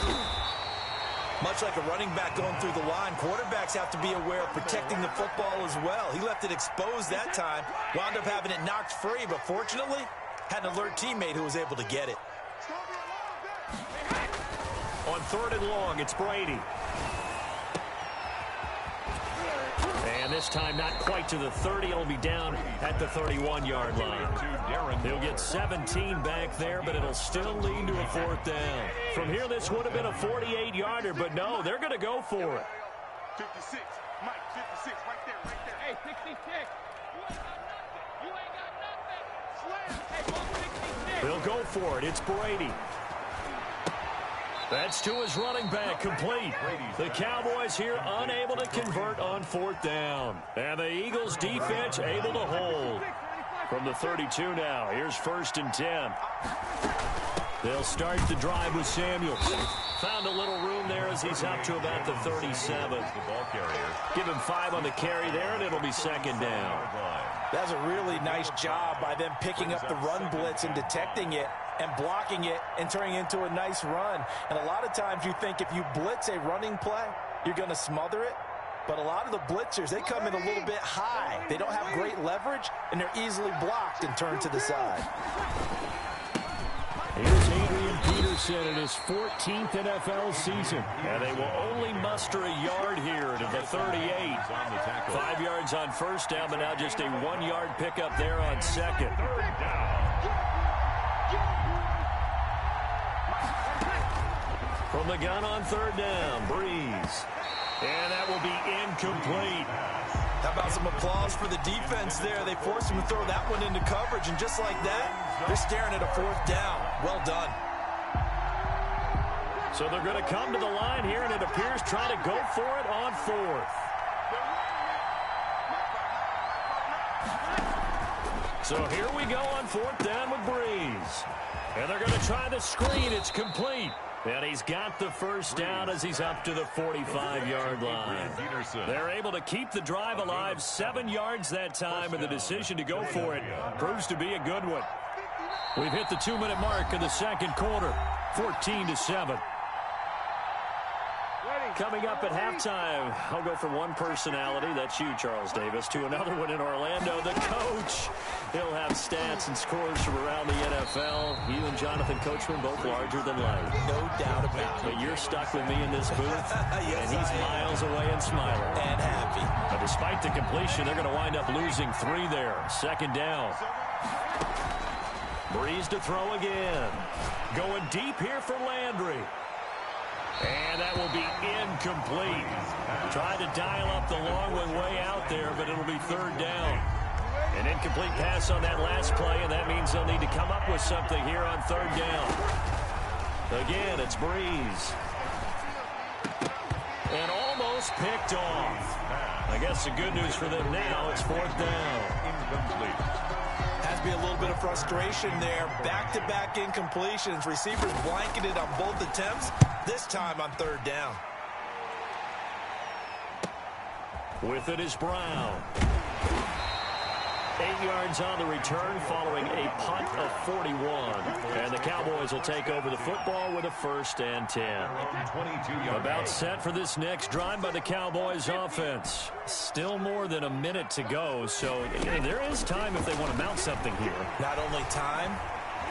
Much like a running back going through the line, quarterbacks have to be aware of protecting the football as well. He left it exposed that time, wound up having it knocked free, but fortunately, had an alert teammate who was able to get it. On 3rd and long, it's Brady. And this time not quite to the 30. It'll be down at the 31-yard line. He'll get 17 back there, but it'll still lead to a 4th down. From here, this would have been a 48-yarder, but no, they're going to go for it. 56. Mike, 56. Right there. Hey, 66. You ain't got nothing. Hey, go 66. They'll go for it. It's Brady. That's to his running back, complete. The Cowboys here unable to convert on 4th down. And the Eagles defense able to hold. From the 32 now, here's 1st and 10. They'll start the drive with Samuels. Found a little room there as he's up to about the 37. Give him 5 on the carry there, and it'll be 2nd down. That's a really nice job by them picking up the run blitz and detecting it and blocking it and turning it into a nice run. And a lot of times you think if you blitz a running play, you're going to smother it. But a lot of the blitzers, they come in a little bit high. They don't have great leverage, and they're easily blocked and turned to the side. Here's Adrian Peterson in his 14th NFL season. And they will only muster a yard here to the 38. 5 yards on first down, but now just a 1-yard pickup there on 2nd. From the gun on 3rd down, Breeze. And that will be incomplete. How about some applause for the defense there? They forced him to throw that one into coverage, and just like that, they're staring at a 4th down. Well done. So they're going to come to the line here, and it appears trying to go for it on 4th. So here we go on 4th down with Breeze. And they're going to try the screen. It's complete. And he's got the first down as he's up to the 45-yard line. They're able to keep the drive alive, 7 yards that time, and the decision to go for it proves to be a good one. We've hit the 2-minute mark in the 2nd quarter, 14-7. Coming up at halftime, I'll go from one personality, that's you, Charles Davis, to another one in Orlando, the coach. He'll have stats and scores from around the NFL. You and Jonathan Coachman both larger than life. No doubt about it. But you're stuck with me in this booth, yes, and he's miles away and smiling. And happy. But despite the completion, they're going to wind up losing 3 there. 2nd down. Breeze to throw again. Going deep here for Landry. And that will be incomplete. Tried to dial up the long one way out there, but it'll be 3rd down. An incomplete pass on that last play, and that means they'll need to come up with something here on 3rd down. Again, it's Breeze. And almost picked off. I guess the good news for them now, it's 4th down. Incomplete. Has to be a little bit of frustration there. Back-to-back incompletions. Receivers blanketed on both attempts, this time on 3rd down. With it is Brown. 8 yards on the return following a punt of 41. And the Cowboys will take over the football with a 1st and 10. About set for this next drive by the Cowboys offense. Still more than a minute to go, so there is time if they want to mount something here. Not only time,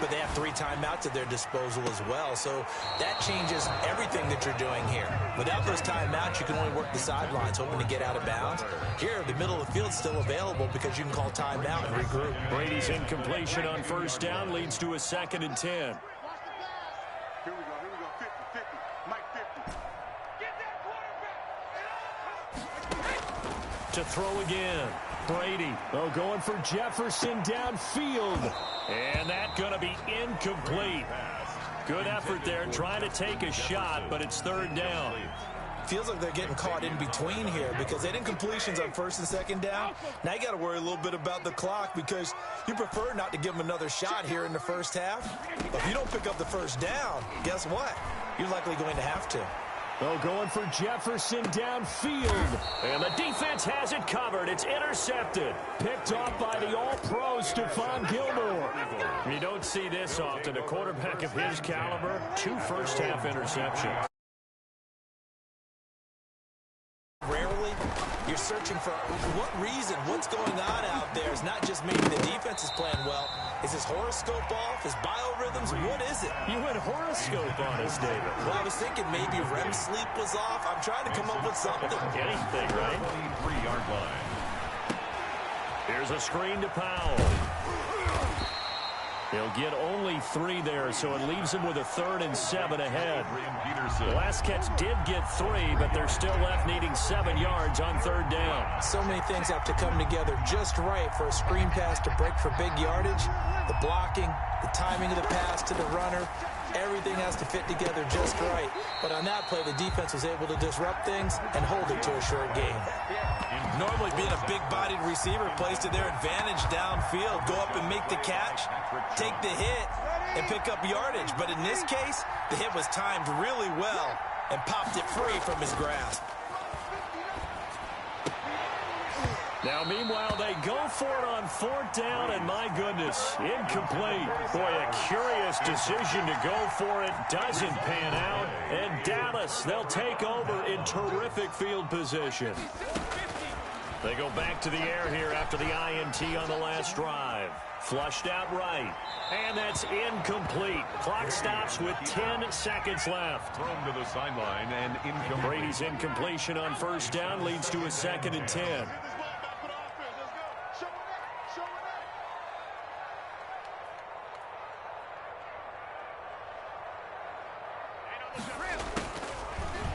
but they have 3 timeouts at their disposal as well. So that changes everything that you're doing here. Without those timeouts, you can only work the sidelines, hoping to get out of bounds. Here, the middle of the field is still available because you can call timeout and regroup. Brady's incompletion on 1st down leads to a 2nd and 10. Here we go, 50, 50. Mike, 50. Get that quarterback. to throw again. Brady, going for Jefferson downfield. And that's going to be incomplete. Good effort there trying to take a shot, but it's third down. Feels like they're getting caught in between here because they did incompletions on first and second down. Now you got to worry a little bit about the clock because you prefer not to give them another shot here in the first half. But if you don't pick up the first down, guess what? You're likely going to have to. Going for Jefferson downfield. And the defense has it covered. It's intercepted. Picked off by the All-Pro Stephon Gilmore. You don't see this often. A quarterback of his caliber, 2 first-half interceptions. Rarely, you're searching for what reason, what's going on out there. It's not just maybe the defense is playing well. Is his horoscope off? His biorhythms? What is it? You went horoscope on us, David. Well, I was thinking maybe REM sleep was off. I'm trying to come up with something. Anything, right? 23-yard line. Here's a screen to Powell. He'll get only 3 there, so it leaves him with a 3rd and 7 ahead. The last catch did get 3, but they're still left needing 7 yards on third down. So many things have to come together just right for a screen pass to break for big yardage. The blocking, the timing of the pass to the runner, everything has to fit together just right. But on that play, the defense was able to disrupt things and hold it to a short game. Normally being a big-bodied receiver plays to their advantage downfield. Go up and make the catch, take the hit, and pick up yardage. But in this case, the hit was timed really well and popped it free from his grasp. Now, meanwhile, they go for it on 4th down, and my goodness, incomplete. Boy, a curious decision to go for it. Doesn't pan out. And Dallas, they'll take over in terrific field position. They go back to the air here after the INT on the last drive. Flushed out right. And that's incomplete. Clock stops with 10 seconds left. Thrown to the sideline and incomplete. Brady's incompletion on 1st down leads to a 2nd and 10.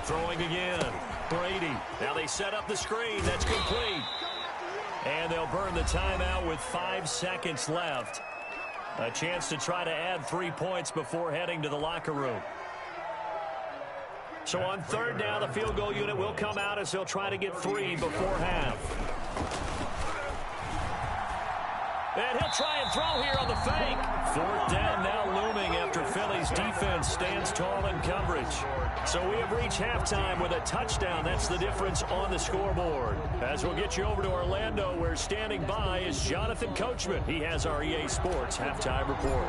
Throwing again. Brady. Now they set up the screen. That's complete. And they'll burn the timeout with 5 seconds left. A chance to try to add 3 points before heading to the locker room. So on 3rd down, the field goal unit will come out as they'll try to get 3 before half. And he'll try and throw here on the fake. 4th down now looming after Philly's defense stands tall in coverage. So we have reached halftime with a touchdown. That's the difference on the scoreboard. As we'll get you over to Orlando, where standing by is Jonathan Coachman. He has our EA Sports halftime report.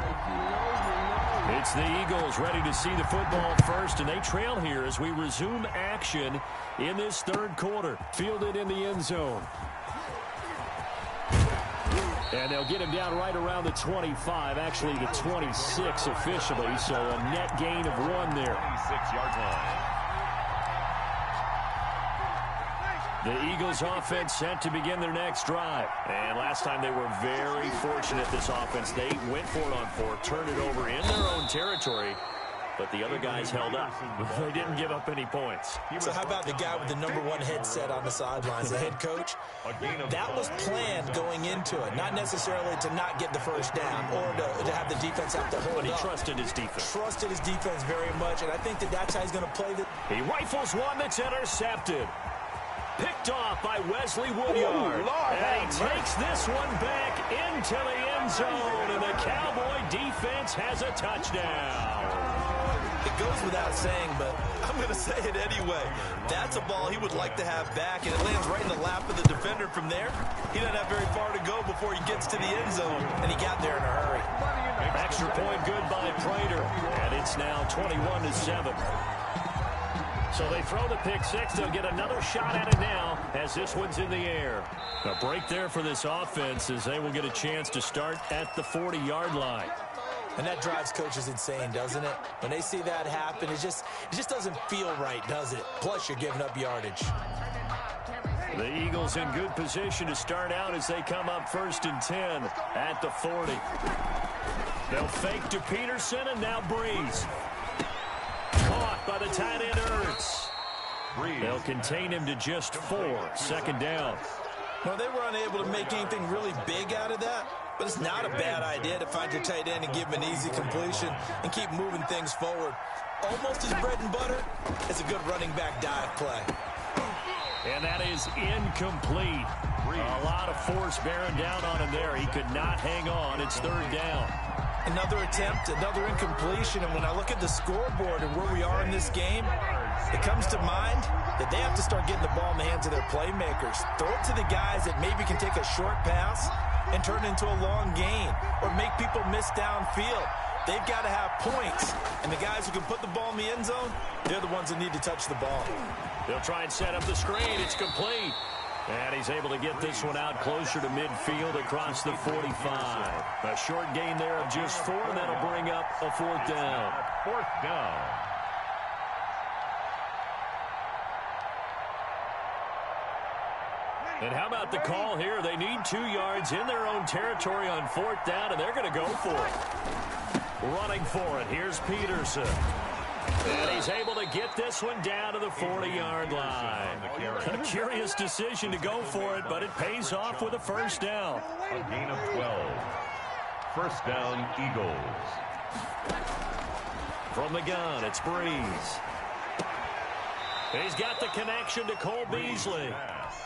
It's the Eagles ready to see the football first, and they trail here as we resume action in this 3rd quarter. Fielded in the end zone. And they'll get him down right around the 25, actually the 26 officially, so a net gain of 1 there. 26-yard line. The Eagles offense set to begin their next drive. And last time they were very fortunate, this offense. They went for it on 4, turned it over in their own territory, but the other guys held up. They didn't give up any points. So how about the guy with the #1 headset on the sidelines, the head coach? That was planned going into it, not necessarily to not get the first down or to have the defense have to hold up. But he trusted his defense. Trusted his defense very much, and I think that's how he's going to play this. He rifles one that's intercepted. Picked off by Wesley Woodyard. And he takes this one back into the end zone, and the Cowboy defense has a touchdown. It goes without saying, but I'm going to say it anyway. That's a ball he would like to have back, and it lands right in the lap of the defender from there. He doesn't have very far to go before he gets to the end zone, and he got there in a hurry. Extra point good by Prater, and it's now 21-7. So they throw the pick 6. They'll get another shot at it now as this one's in the air. A break there for this offense as they will get a chance to start at the 40-yard line. And that drives coaches insane, doesn't it? When they see that happen, it just doesn't feel right, does it? Plus, you're giving up yardage. The Eagles in good position to start out as they come up 1st and 10 at the 40. They'll fake to Peterson, and now Breeze. Caught by the tight end, Ertz. They'll contain him to just 4. Second down. Well, they were unable to make anything really big out of that, but it's not a bad idea to find your tight end and give him an easy completion and keep moving things forward. Almost his bread and butter is a good running back dive play. And that is incomplete. A lot of force bearing down on him there. He could not hang on. It's third down. Another attempt, another incompletion, and when I look at the scoreboard and where we are in this game, it comes to mind that they have to start getting the ball in the hands of their playmakers. Throw it to the guys that maybe can take a short pass and turn it into a long gain or make people miss downfield. They've got to have points, and the guys who can put the ball in the end zone, they're the ones that need to touch the ball. They'll try and set up the screen. It's complete. And he's able to get this one out closer to midfield across the 45. A short gain there of just 4, and that'll bring up a fourth down. Fourth down. And how about the call here? They need 2 yards in their own territory on fourth down, and they're going to go for it. Running for it. Here's Peterson. And he's able to get this one down to the 40-yard line. A curious decision to go for it, but it pays off with a first down. A gain of 12. First down, Eagles. From the gun, it's Breeze. He's got the connection to Cole Beasley.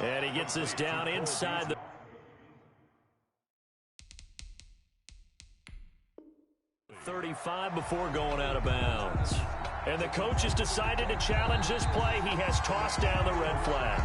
And he gets this down inside the 35 before going out of bounds. And the coach has decided to challenge this play. He has tossed down the red flag.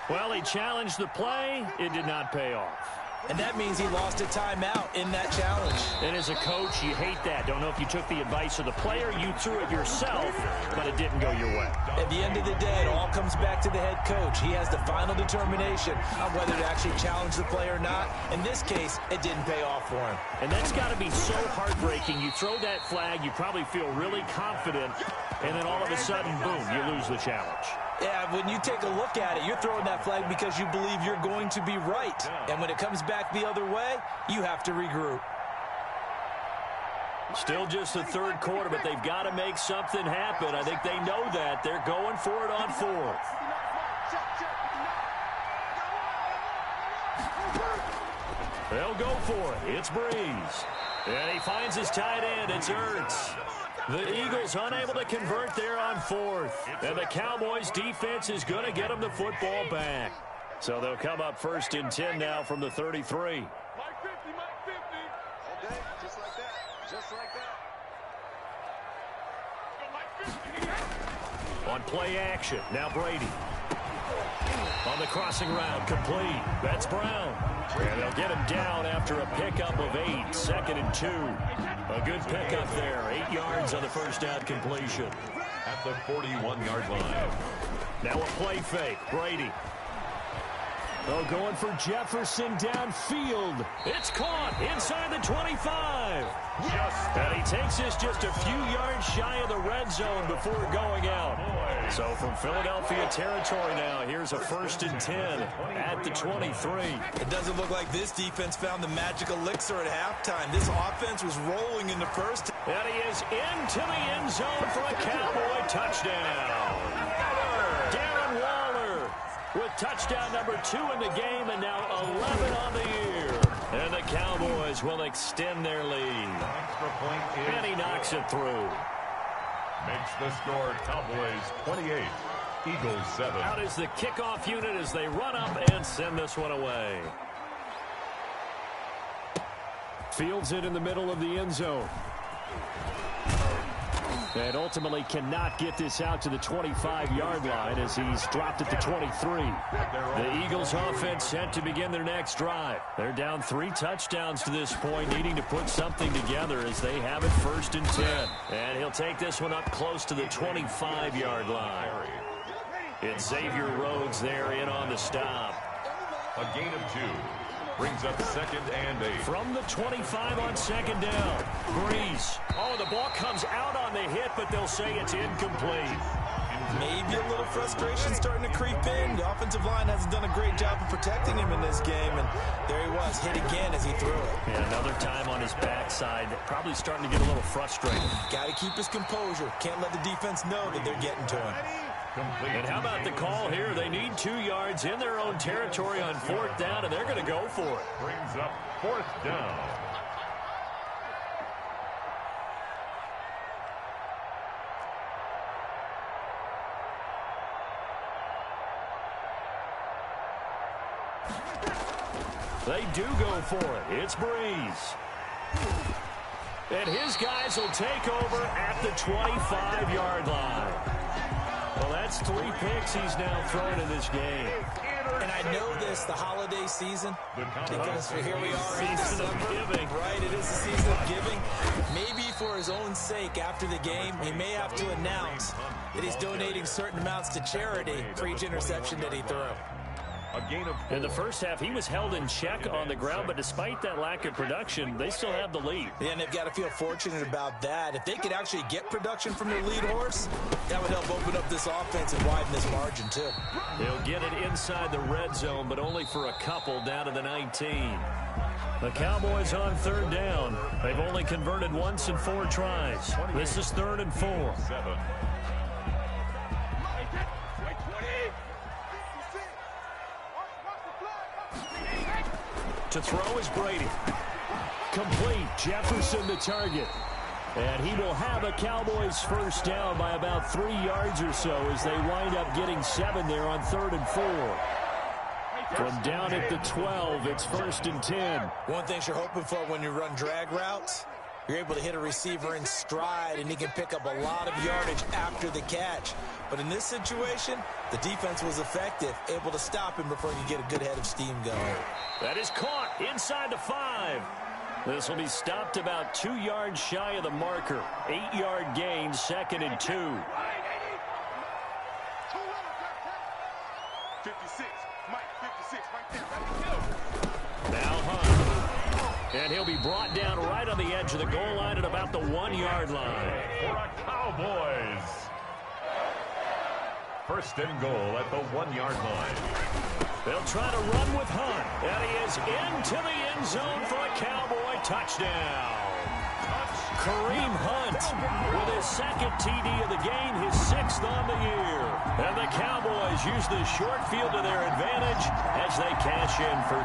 Well, he challenged the play. It did not pay off. And that means he lost a timeout in that challenge. And as a coach, you hate that. Don't know if you took the advice of the player, you threw it yourself, but it didn't go your way. At the end of the day, it all comes back to the head coach. He has the final determination on whether to actually challenge the play or not. In this case, it didn't pay off for him. And that's got to be so heartbreaking. You throw that flag, you probably feel really confident, and then all of a sudden, boom, you lose the challenge. Yeah, when you take a look at it, you're throwing that flag because you believe you're going to be right. And when it comes back the other way, you have to regroup. Still just the third quarter, but they've got to make something happen. I think they know that. They're going for it on fourth. They'll go for it. It's Breeze. And he finds his tight end. It's Ertz. The Eagles unable to convert there on fourth. And the Cowboys defense is going to get them the football back. So they'll come up first and 10 now from the 33. Mike 50. Okay, just like that. Just like that. On play action, now Brady. On the crossing route, complete. That's Brown. And they'll get him down after a pickup of 8, second and 2. A good pickup there, 8 yards on the first down completion. At the 41-yard line. Now a play fake, Brady. Oh, going for Jefferson downfield. It's caught inside the 25. And he takes this just a few yards shy of the red zone before going out. So from Philadelphia territory now, here's a first and 10 at the 23. It doesn't look like this defense found the magic elixir at halftime. This offense was rolling in the first. And he is into the end zone for a Cowboy touchdown. Darren Waller with touchdown number 2 in the game, and now 11 on the year. And the Cowboys will extend their lead. Extra point is And he knocks it through. Makes the score Cowboys 28, Eagles 7. Out is the kickoff unit as they run up and send this one away. Fields it in the middle of the end zone. And ultimately cannot get this out to the 25-yard line as he's dropped at the 23. The Eagles offense set to begin their next drive. They're down 3 touchdowns to this point, needing to put something together as they have it first and 10. And he'll take this one up close to the 25-yard line. It's Xavier Rhodes there in on the stop. A gain of 2. Brings up 2nd and 8. From the 25 on 2nd down. Breeze. Oh, the ball comes out on the hit, but they'll say it's incomplete. Maybe a little frustration starting to creep in. The offensive line hasn't done a great job of protecting him in this game, and there he was, hit again as he threw it. And another time on his backside, probably starting to get a little frustrated. Got to keep his composure. Can't let the defense know that they're getting to him. And how about the call here? They need 2 yards in their own territory on 4th down, and they're going to go for it. Brings up 4th down. They do go for it. It's Breeze. And his guys will take over at the 25-yard line. Well, that's 3 picks he's now thrown in this game. And I know this, the holiday season, because here we are in Season of December. giving. Right, it is the season of giving. Maybe for his own sake, after the game, he may have to announce that he's donating certain amounts to charity for each interception that he threw. A gain of 4. In the first half, he was held in check on the ground, but despite that lack of production, they still have the lead. Yeah, and they've got to feel fortunate about that. If they could actually get production from their lead horse, that would help open up this offense and widen this margin, too. They'll get it inside the red zone, but only for a couple down to the 19. The Cowboys on 3rd down. They've only converted once in 4 tries. This is 3rd and 4. 7. To throw is Brady. Complete. Jefferson the target. And he will have a Cowboys 1st down by about 3 yards or so as they wind up getting 7 there on 3rd and 4. From down at the 12, it's 1st and 10. One thing you're hoping for when you run drag routes, you're able to hit a receiver in stride, and he can pick up a lot of yardage after the catch. But in this situation, the defense was effective, able to stop him before he could get a good head of steam going. That is caught inside the 5. This will be stopped about 2 yards shy of the marker. 8-yard gain, 2nd and 2. 56, Mike, 56, right there, right there. Now Hunt. And he'll be brought down right on the edge of the goal line at about the 1-yard line. For a Cowboys. 1st and goal at the 1-yard line. They'll try to run with Hunt. And he is into the end zone for a Cowboy touchdown. Kareem Hunt with his 2nd TD of the game, his 6th on the year. And the Cowboys use the short field to their advantage as they cash in for...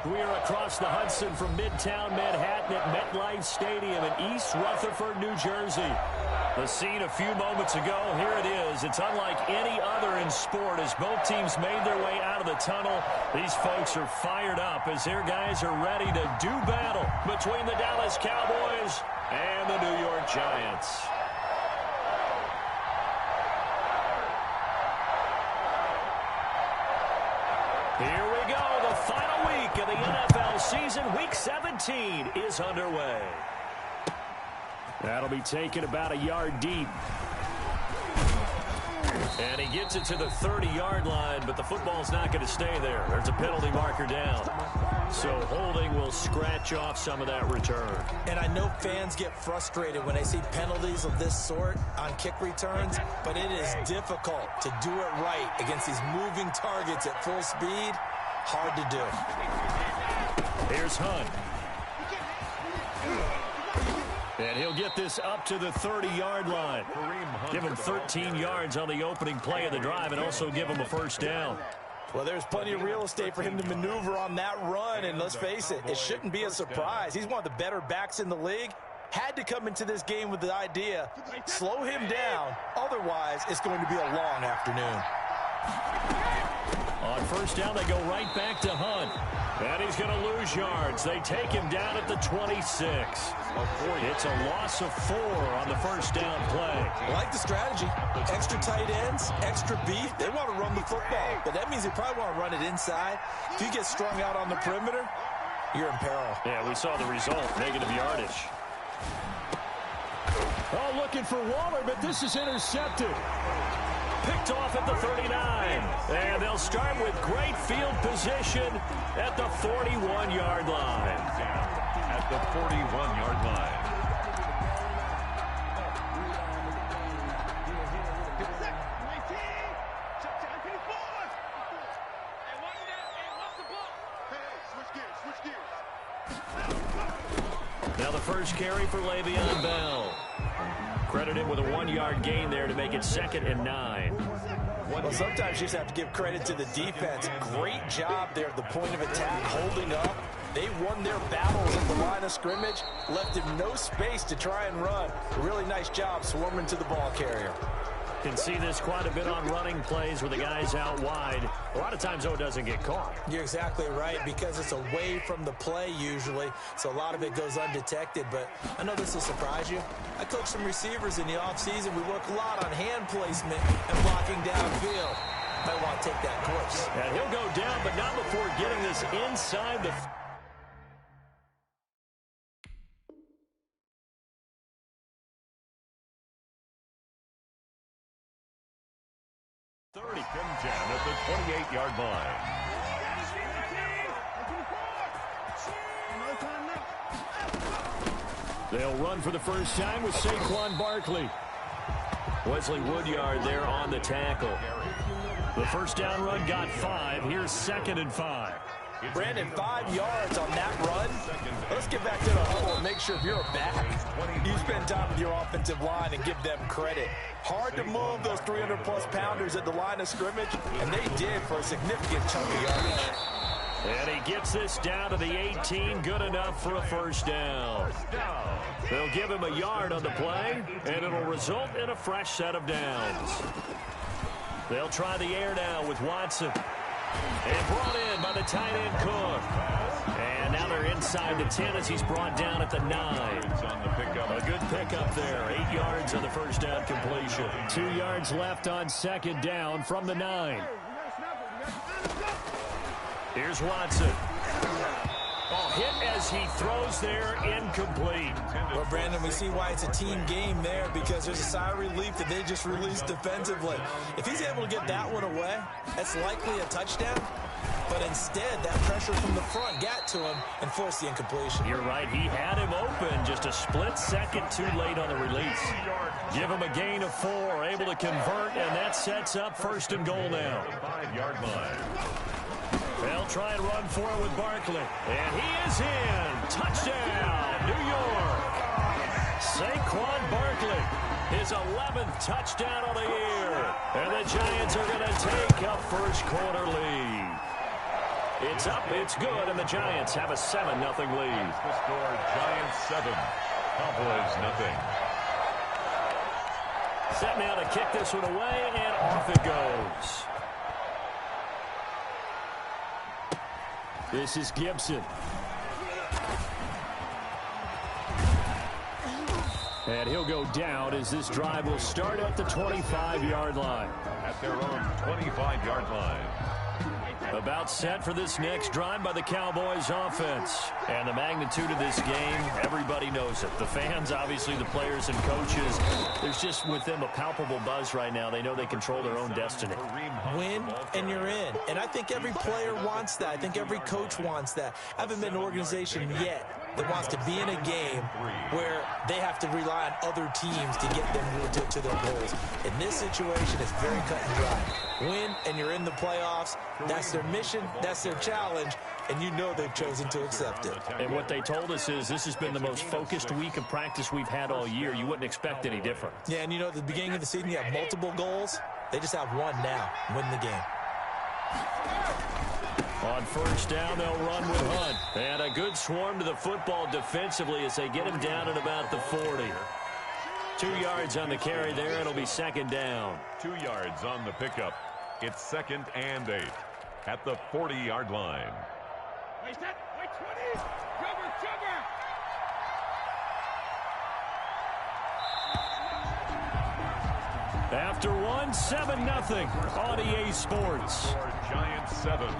We are across the Hudson from Midtown Manhattan at MetLife Stadium in East Rutherford, New Jersey. The scene a few moments ago, here it is. It's unlike any other in sport as both teams made their way out of the tunnel. These folks are fired up as their guys are ready to do battle between the Dallas Cowboys and the New York Giants. Here we go. The final week of the NFL season. Week 17 is underway. That'll be taken about a yard deep. And he gets it to the 30-yard line, but the football's not going to stay there. There's a penalty marker down. So holding will scratch off some of that return. And I know fans get frustrated when they see penalties of this sort on kick returns, but it is difficult to do it right against these moving targets at full speed. Hard to do. Here's Hunt. And he'll get this up to the 30-yard line. Give him 13 yards on the opening play of the drive and also give him a first down. Well, there's plenty of real estate for him to maneuver on that run, and let's face it, it shouldn't be a surprise. He's one of the better backs in the league. Had to come into this game with the idea, slow him down, otherwise it's going to be a long afternoon. On first down, they go right back to Hunt. And he's going to lose yards. They take him down at the 26. It's a loss of 4 on the first down play. I like the strategy. Extra tight ends, extra beef. They want to run the football, but that means they probably want to run it inside. If you get strung out on the perimeter, you're in peril. Yeah, we saw the result, negative yardage. Oh, looking for Waller, but this is intercepted. Picked off at the 39. And they'll start with great field position at the 41-yard line. At the 41-yard line. Now the first carry for Le'Veon Bell. Credit him with a 1-yard gain there to make it 2nd and 9. Well, sometimes you just have to give credit to the defense. Great job there at the point of attack, holding up. They won their battles at the line of scrimmage, left him no space to try and run. A really nice job swarming to the ball carrier. Can see this quite a bit on running plays where the guy's out wide. A lot of times, though, it doesn't get caught. You're exactly right, because it's away from the play usually, so a lot of it goes undetected. But I know this will surprise you. I coach some receivers in the offseason. We work a lot on hand placement and blocking downfield. Might want to take that course. And he'll go down, but not before getting this inside the... Second down at the 28-yard line. They'll run for the first time with Saquon Barkley. Wesley Woodyard there on the tackle. The first down run got 5. Here's 2nd and 5. Brandon, 5 yards on that run. Let's get back to the huddle and make sure if you're a back, you spend time with your offensive line and give them credit. Hard to move those 300-plus pounders at the line of scrimmage, and they did for a significant chunk of yardage. And he gets this down to the 18, good enough for a first down. They'll give him a yard on the play, and it'll result in a fresh set of downs. They'll try the air now with Watson. And brought in by the tight end Cook. And now they're inside the 10 as he's brought down at the 9. A good pickup there. 8 yards on the first down completion. 2 yards left on 2nd down from the 9. Here's Watson. Oh, hit as he throws there, incomplete. Well, Brandon, we see why it's a team game there, because there's a sigh of relief that they just released defensively. If he's able to get that one away, that's likely a touchdown. But instead, that pressure from the front got to him and forced the incompletion. You're right. He had him open, just a split second too late on the release. Give him a gain of 4, able to convert, and that sets up 1st and goal now. 5-yard line. They'll try and run for it with Barkley. And he is in. Touchdown, New York. Saquon Barkley, his 11th touchdown of the year. And the Giants are going to take a first quarter lead. It's up, it's good, and the Giants have a 7-0 lead. The score, Giants 7, Cowboys nothing. Set now to kick this one away, and off it goes. This is Gibson. And he'll go down as this drive will start at the 25-yard line. At their own 25-yard line. About set for this next drive by the Cowboys offense. And the magnitude of this game, everybody knows it. The fans, obviously the players and coaches, there's just with them a palpable buzz right now. They know they control their own destiny. Win and you're in. And I think every player wants that. I think every coach wants that. I haven't been an organization yet that wants to be in a game where they have to rely on other teams to get them to their goals. In this situation, it's very cut and dry. Win and you're in the playoffs. That's their mission. That's their challenge. And you know they've chosen to accept it. And what they told us is this has been the most focused week of practice we've had all year. You wouldn't expect any different. Yeah, and you know, at the beginning of the season, you have multiple goals. They just have one now, win the game. On first down, they'll run with Hunt. And a good swarm to the football defensively as they get him down at about the 40. 2 yards on the carry there. It'll be second down. 2 yards on the pickup. It's 2nd and 8 at the 40-yard line. Wait, set. Wait, 20. Cover, cover. After one, 7-0 on EA Sports. For Giants 7,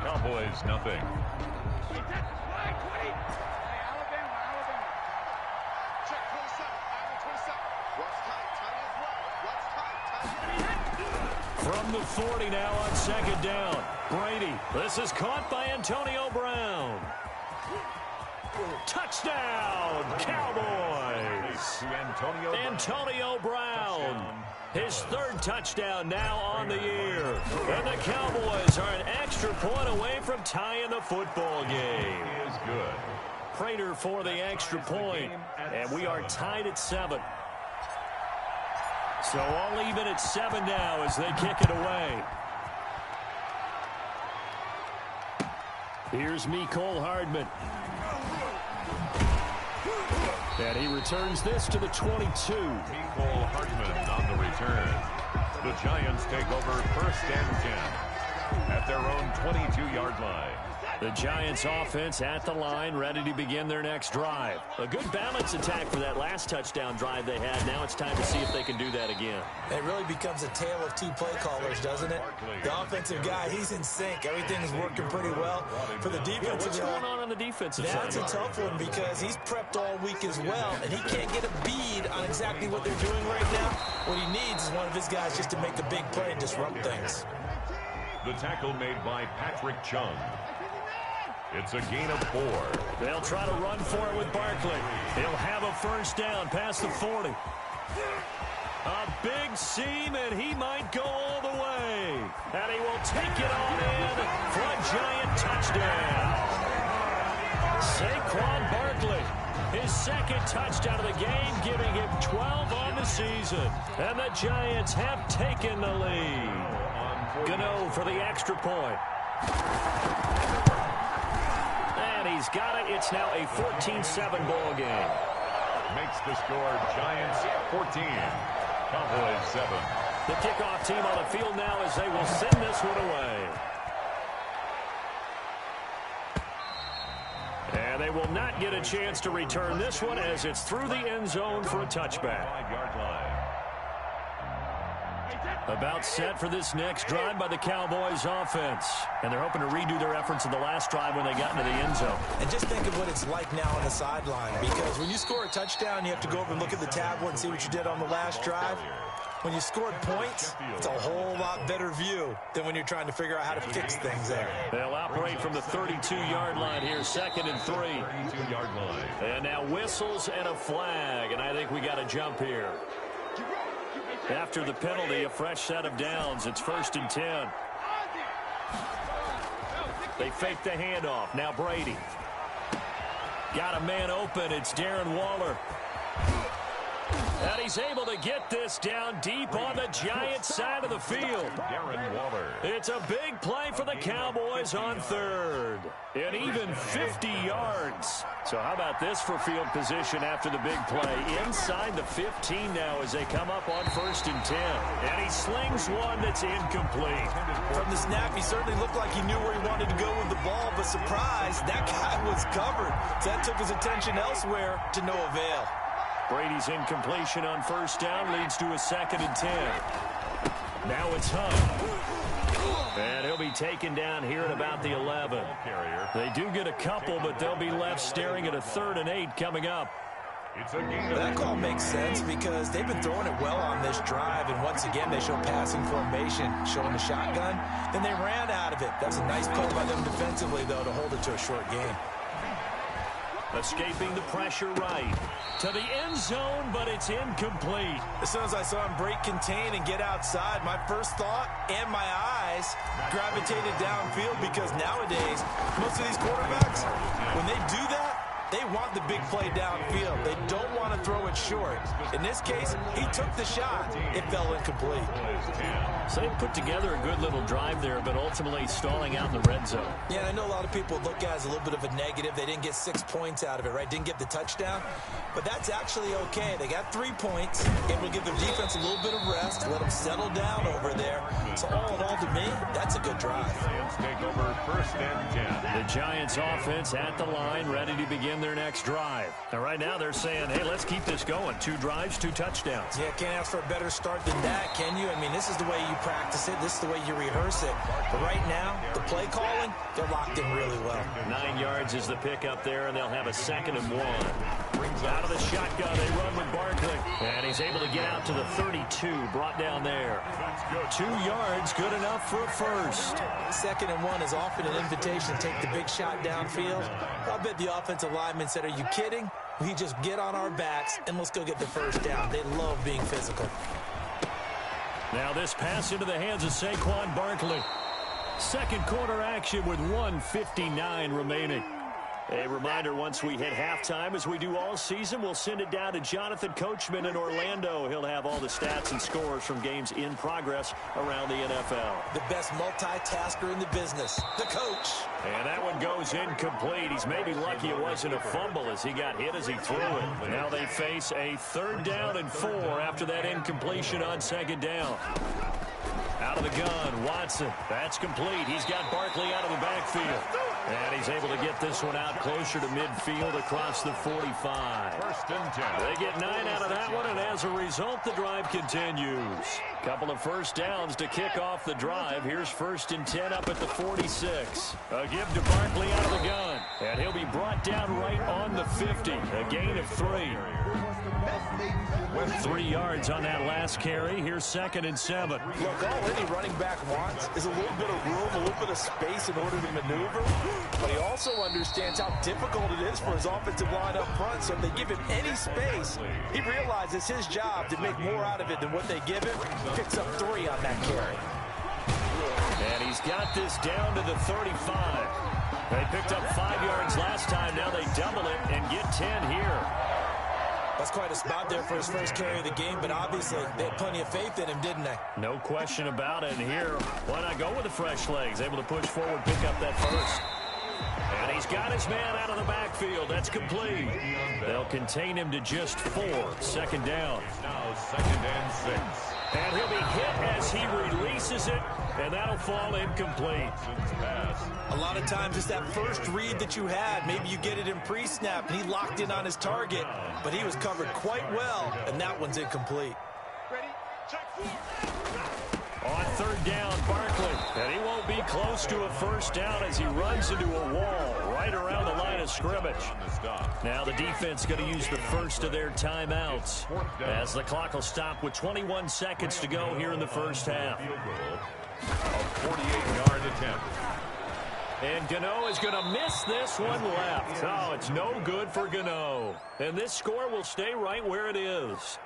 Cowboys nothing. Wait, set. Line, 20. Hey, Alabama. Check 27. Alabama 27. What's tight? Tight as well. What's tight? Tight. From the 40 now on second down. Brady. This is caught by Antonio Brown. Touchdown, Cowboys. Antonio Brown. His 3rd touchdown now on the year. And the Cowboys are an extra point away from tying the football game. Is good. Prater for the extra point. And we are tied at 7. So all even at 7 now as they kick it away. Here's Mecole Hardman. And he returns this to the 22. Mecole Hardman on the return. The Giants take over 1st and 10 at their own 22-yard line. The Giants offense at the line, ready to begin their next drive. A good balance attack for that last touchdown drive they had. Now it's time to see if they can do that again. It really becomes a tale of 2 play callers, doesn't it? The offensive guy, he's in sync. Everything's working pretty well. For the defensive What's going on the defensive side? That's a tough one because he's prepped all week as well, and he can't get a bead on exactly what they're doing right now. What he needs is one of his guys just to make a big play and disrupt things. The tackle made by Patrick Chung. It's a gain of 4. They'll try to run for it with Barkley. He'll have a first down past the 40. A big seam, and he might go all the way. And he will take it on in for a Giant touchdown. Saquon Barkley, his 2nd touchdown of the game, giving him 12 on the season. And the Giants have taken the lead. Gano for the extra point. And he's got it. It's now a 14-7 ball game. Makes the score Giants 14, Cowboys 7. The kickoff team on the field now as they will send this one away. And they will not get a chance to return this one as it's through the end zone for a touchback. 5-yard line. About set for this next drive by the Cowboys offense. And they're hoping to redo their efforts in the last drive when they got into the end zone. And just think of what it's like now on the sideline, because when you score a touchdown, you have to go over and look at the tablet and see what you did on the last drive. When you scored points, it's a whole lot better view than when you're trying to figure out how to fix things there. They'll operate from the 32-yard line here, 2nd and 3. 32-yard line. And now whistles and a flag, and I think we got a jump here. After the penalty, a fresh set of downs. It's 1st and 10. They fake the handoff. Now Brady. Got a man open. It's Darren Waller. And he's able to get this down deep on the Giants side of the field. Darren Waller. It's a big play for the Cowboys on third. And even 50 yards. So how about this for field position after the big play? Inside the 15 now as they come up on 1st and 10. And he slings one that's incomplete. From the snap, he certainly looked like he knew where he wanted to go with the ball, but surprise, that guy was covered. So that took his attention elsewhere to no avail. Brady's incompletion on 1st down leads to a 2nd and 10. Now it's Hunt. And he'll be taken down here at about the 11. They do get a couple, but they'll be left staring at a 3rd and 8 coming up. That call makes sense because they've been throwing it well on this drive, and once again they show passing formation, showing the shotgun. Then they ran out of it. That's a nice play by them defensively, though, to hold it to a short game. Escaping the pressure right to the end zone, but it's incomplete. As soon as I saw him break contain and get outside, my first thought and my eyes gravitated downfield because nowadays, most of these quarterbacks, when they do that, they want the big play downfield. They don't want to throw it short. In this case, he took the shot. It fell incomplete. So they put together a good little drive there, but ultimately stalling out in the red zone. Yeah, I know a lot of people look at it as a little bit of a negative. They didn't get 6 points out of it, right? Didn't get the touchdown. But that's actually okay. They got 3 points. It will give the defense a little bit of rest, let them settle down over there. So all in all, to me, that's a good drive. Take over 1st and 10. The Giants offense at the line, ready to begin their next drive. Now, right now, they're saying, hey, let's keep this going. 2 drives, 2 touchdowns. Yeah, can't ask for a better start than that, can you? I mean, this is the way you practice it. This is the way you rehearse it. But right now, the play calling, they're locked in really well. 9 yards is the pickup there, and they'll have a 2nd and 1. Out of the shotgun, they run with Barkley. And he's able to get out to the 32, brought down there. 2 yards, good enough for a first. 2nd and 1 is often an invitation to take the big shot downfield. I bet the offensive lineman said, are you kidding? We just get on our backs and let's go get the first down. They love being physical. Now this pass into the hands of Saquon Barkley. 2nd quarter action with 1:59 remaining. A reminder, once we hit halftime, as we do all season, we'll send it down to Jonathan Coachman in Orlando. He'll have all the stats and scores from games in progress around the NFL. The best multitasker in the business, the coach. And that one goes incomplete. He's maybe lucky it wasn't a fumble as he got hit as he threw it. Now they face a 3rd down and 4 after that incompletion on 2nd down. Out of the gun, Watson. That's complete. He's got Barkley out of the backfield. And he's able to get this one out closer to midfield across the 45. 1st and 10. They get 9 out of that one, and as a result, the drive continues. Couple of 1st downs to kick off the drive. Here's 1st and 10 up at the 46. A give to Barkley out of the gun. And he'll be brought down right on the 50. A gain of 3. 3 yards on that last carry. Here's 2nd and 7. Look, all any running back wants is a little bit of room, a little bit of space in order to maneuver. But he also understands how difficult it is for his offensive line up front. So if they give him any space, he realizes his job to make more out of it than what they give him. Picks up 3 on that carry. And he's got this down to the 35. They picked up 5 yards last time. Now they double it and get 10 here. That's quite a spot there for his first carry of the game, but obviously they had plenty of faith in him, didn't they? No question about it. And here, why not go with the fresh legs? Able to push forward, pick up that first. And he's got his man out of the backfield. That's complete. They'll contain him to just 4. 2nd down. Now 2nd and 6. And he'll be hit as he releases it, and that'll fall incomplete. A lot of times it's that first read that you had. Maybe you get it in pre-snap, and he locked in on his target, but he was covered quite well, and that one's incomplete. Ready? Check 4. On 3rd down, Barkley. And he won't be close to a first down as he runs into a wall right around the line of scrimmage. Now the defense going to use the first of their timeouts as the clock will stop with 21 seconds to go here in the first half. A 48-yard attempt. And Gano is going to miss this one left. Oh, it's no good for Gano. And this score will stay right where it is.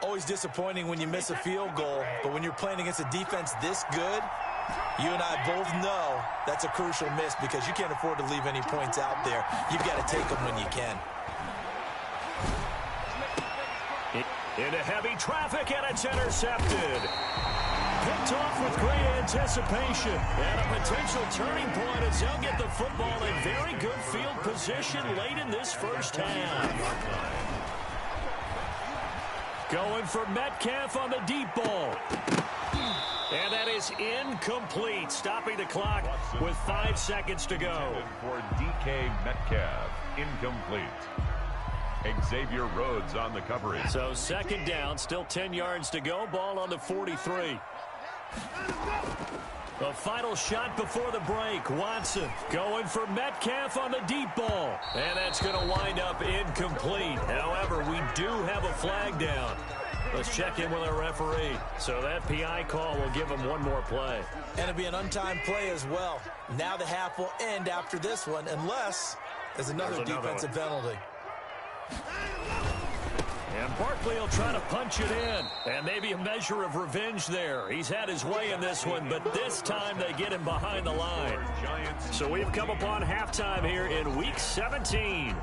Always disappointing when you miss a field goal, but when you're playing against a defense this good, you and I both know that's a crucial miss because you can't afford to leave any points out there. You've got to take them when you can. Into heavy traffic, and it's intercepted. Picked off with great anticipation. And a potential turning point as they'll get the football in very good field position late in this first half. Going for Metcalf on the deep ball. And that is incomplete, stopping the clock with 5 seconds to go. For DK Metcalf, incomplete. Xavier Rhodes on the coverage. So second down, still 10 yards to go. Ball on the 43. The final shot before the break. Watson going for Metcalf on the deep ball. And that's going to wind up incomplete. However, we do have a flag down. Let's check in with our referee. So that PI call will give him one more play. And it'll be an untimed play as well. Now the half will end after this one, unless there's another defensive penalty. And Barkley will try to punch it in. And maybe a measure of revenge there. He's had his way in this one, but this time they get him behind the line. So we've come upon halftime here in Week 17.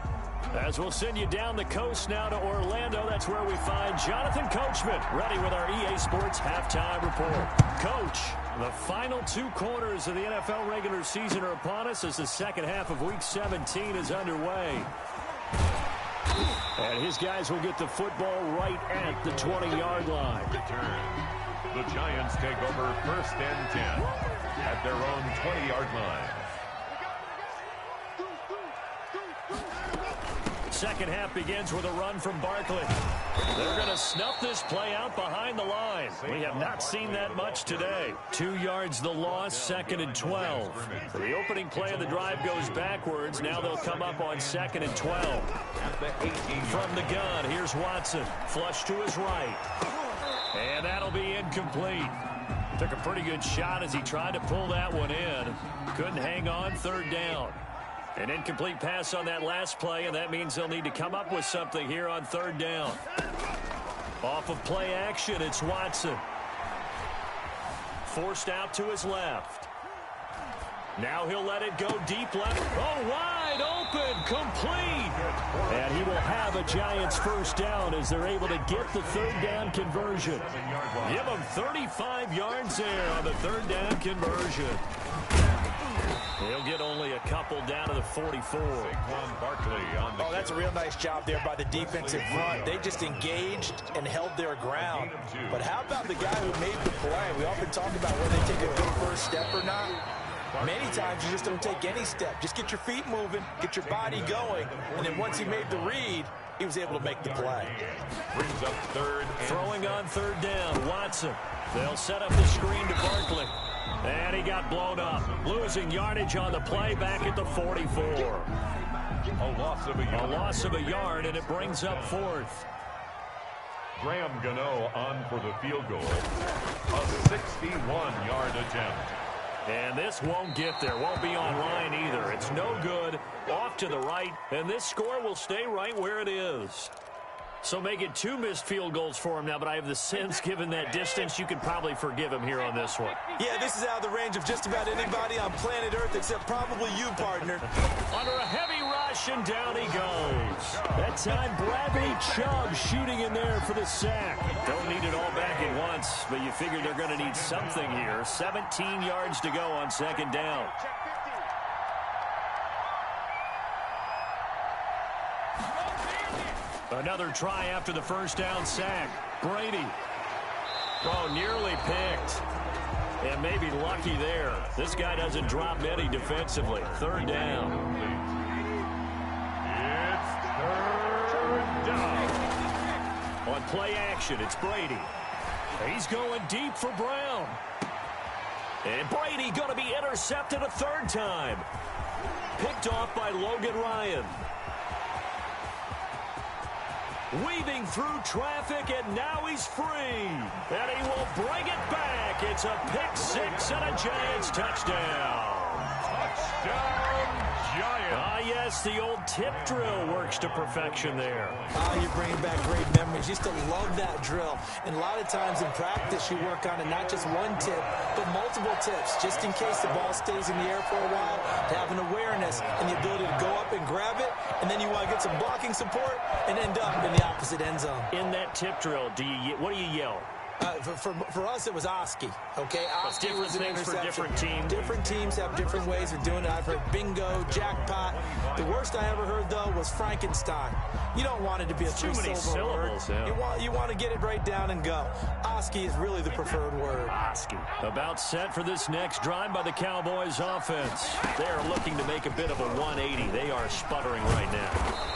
As we'll send you down the coast now to Orlando, that's where we find Jonathan Coachman, ready with our EA Sports Halftime Report. Coach, the final 2 quarters of the NFL regular season are upon us as the second half of Week 17 is underway. And his guys will get the football right at the 20-yard line. Return. The Giants take over first and 10 at their own 20-yard line. Second half begins with a run from Barkley. They're going to snuff this play out behind the line. We have not seen that much today. 2 yards the loss, second and 12. So the opening play of the drive goes backwards. Now they'll come up on second and 12. From the gun, here's Watson. Flush to his right. And that'll be incomplete. Took a pretty good shot as he tried to pull that one in. Couldn't hang on, third down. An incomplete pass on that last play, and that means they'll need to come up with something here on third down. Off of play action, it's Watson. Forced out to his left. Now he'll let it go deep left. Oh, wide open, complete. And he will have a Giants first down as they're able to get the third down conversion. Give him 35 yards there on the third down conversion. He'll get only a couple down to the 44. Oh, that's a real nice job there by the defensive front. They just engaged and held their ground. But how about the guy who made the play? We often talk about whether they take a good first step or not. Many times you just don't take any step. Just get your feet moving, get your body going, and then once he made the read, he was able to make the play. Brings up third. Throwing on third down, Watson. They'll set up the screen to Barkley. And he got blown up. Losing yardage on the play back at the 44. A loss of a yard, and it brings up fourth. Graham Gano on for the field goal. A 61-yard attempt. And this won't get there. Won't be online either. It's no good. Off to the right. And this score will stay right where it is. So make it 2 missed field goals for him now, but I have the sense, given that distance, you could probably forgive him here on this one. Yeah, this is out of the range of just about anybody on planet Earth except probably you, partner. Under a heavy rush, and down he goes. That time, Bradley Chubb shooting in there for the sack. Don't need it all back at once, but you figure they're going to need something here. 17 yards to go on second down. Another try after the first down sack. Brady. Oh, nearly picked. And maybe lucky there. This guy doesn't drop many defensively. Third down. It's third down. On play action, it's Brady. He's going deep for Brown. And Brady going to be intercepted a third time. Picked off by Logan Ryan. Weaving through traffic, and now he's free. And he will bring it back. It's a pick six and a Giants touchdown. Touchdown, Giants. Ah, yes, the old tip drill works to perfection there. You're bringing back great memories. scrimmage. Used to love that drill. And a lot of times in practice, you work on it, not just one tip, but multiple tips, just in case the ball stays in the air for a while, to have an awareness and the ability to go up and grab it, and then you want to get some blocking support and end up in the opposite end zone. In that tip drill, what do you yell? For us, it was Oski, okay? Oski different was an things interception. for different teams. Different teams have different ways of doing it. I've heard bingo, jackpot. The worst I ever heard, though, was Frankenstein. You don't want it to be a too many syllables. Yeah. You want to get it right down and go. Oski is really the preferred word. Oski. About set for this next drive by the Cowboys offense. They're looking to make a bit of a 180. They are sputtering right now.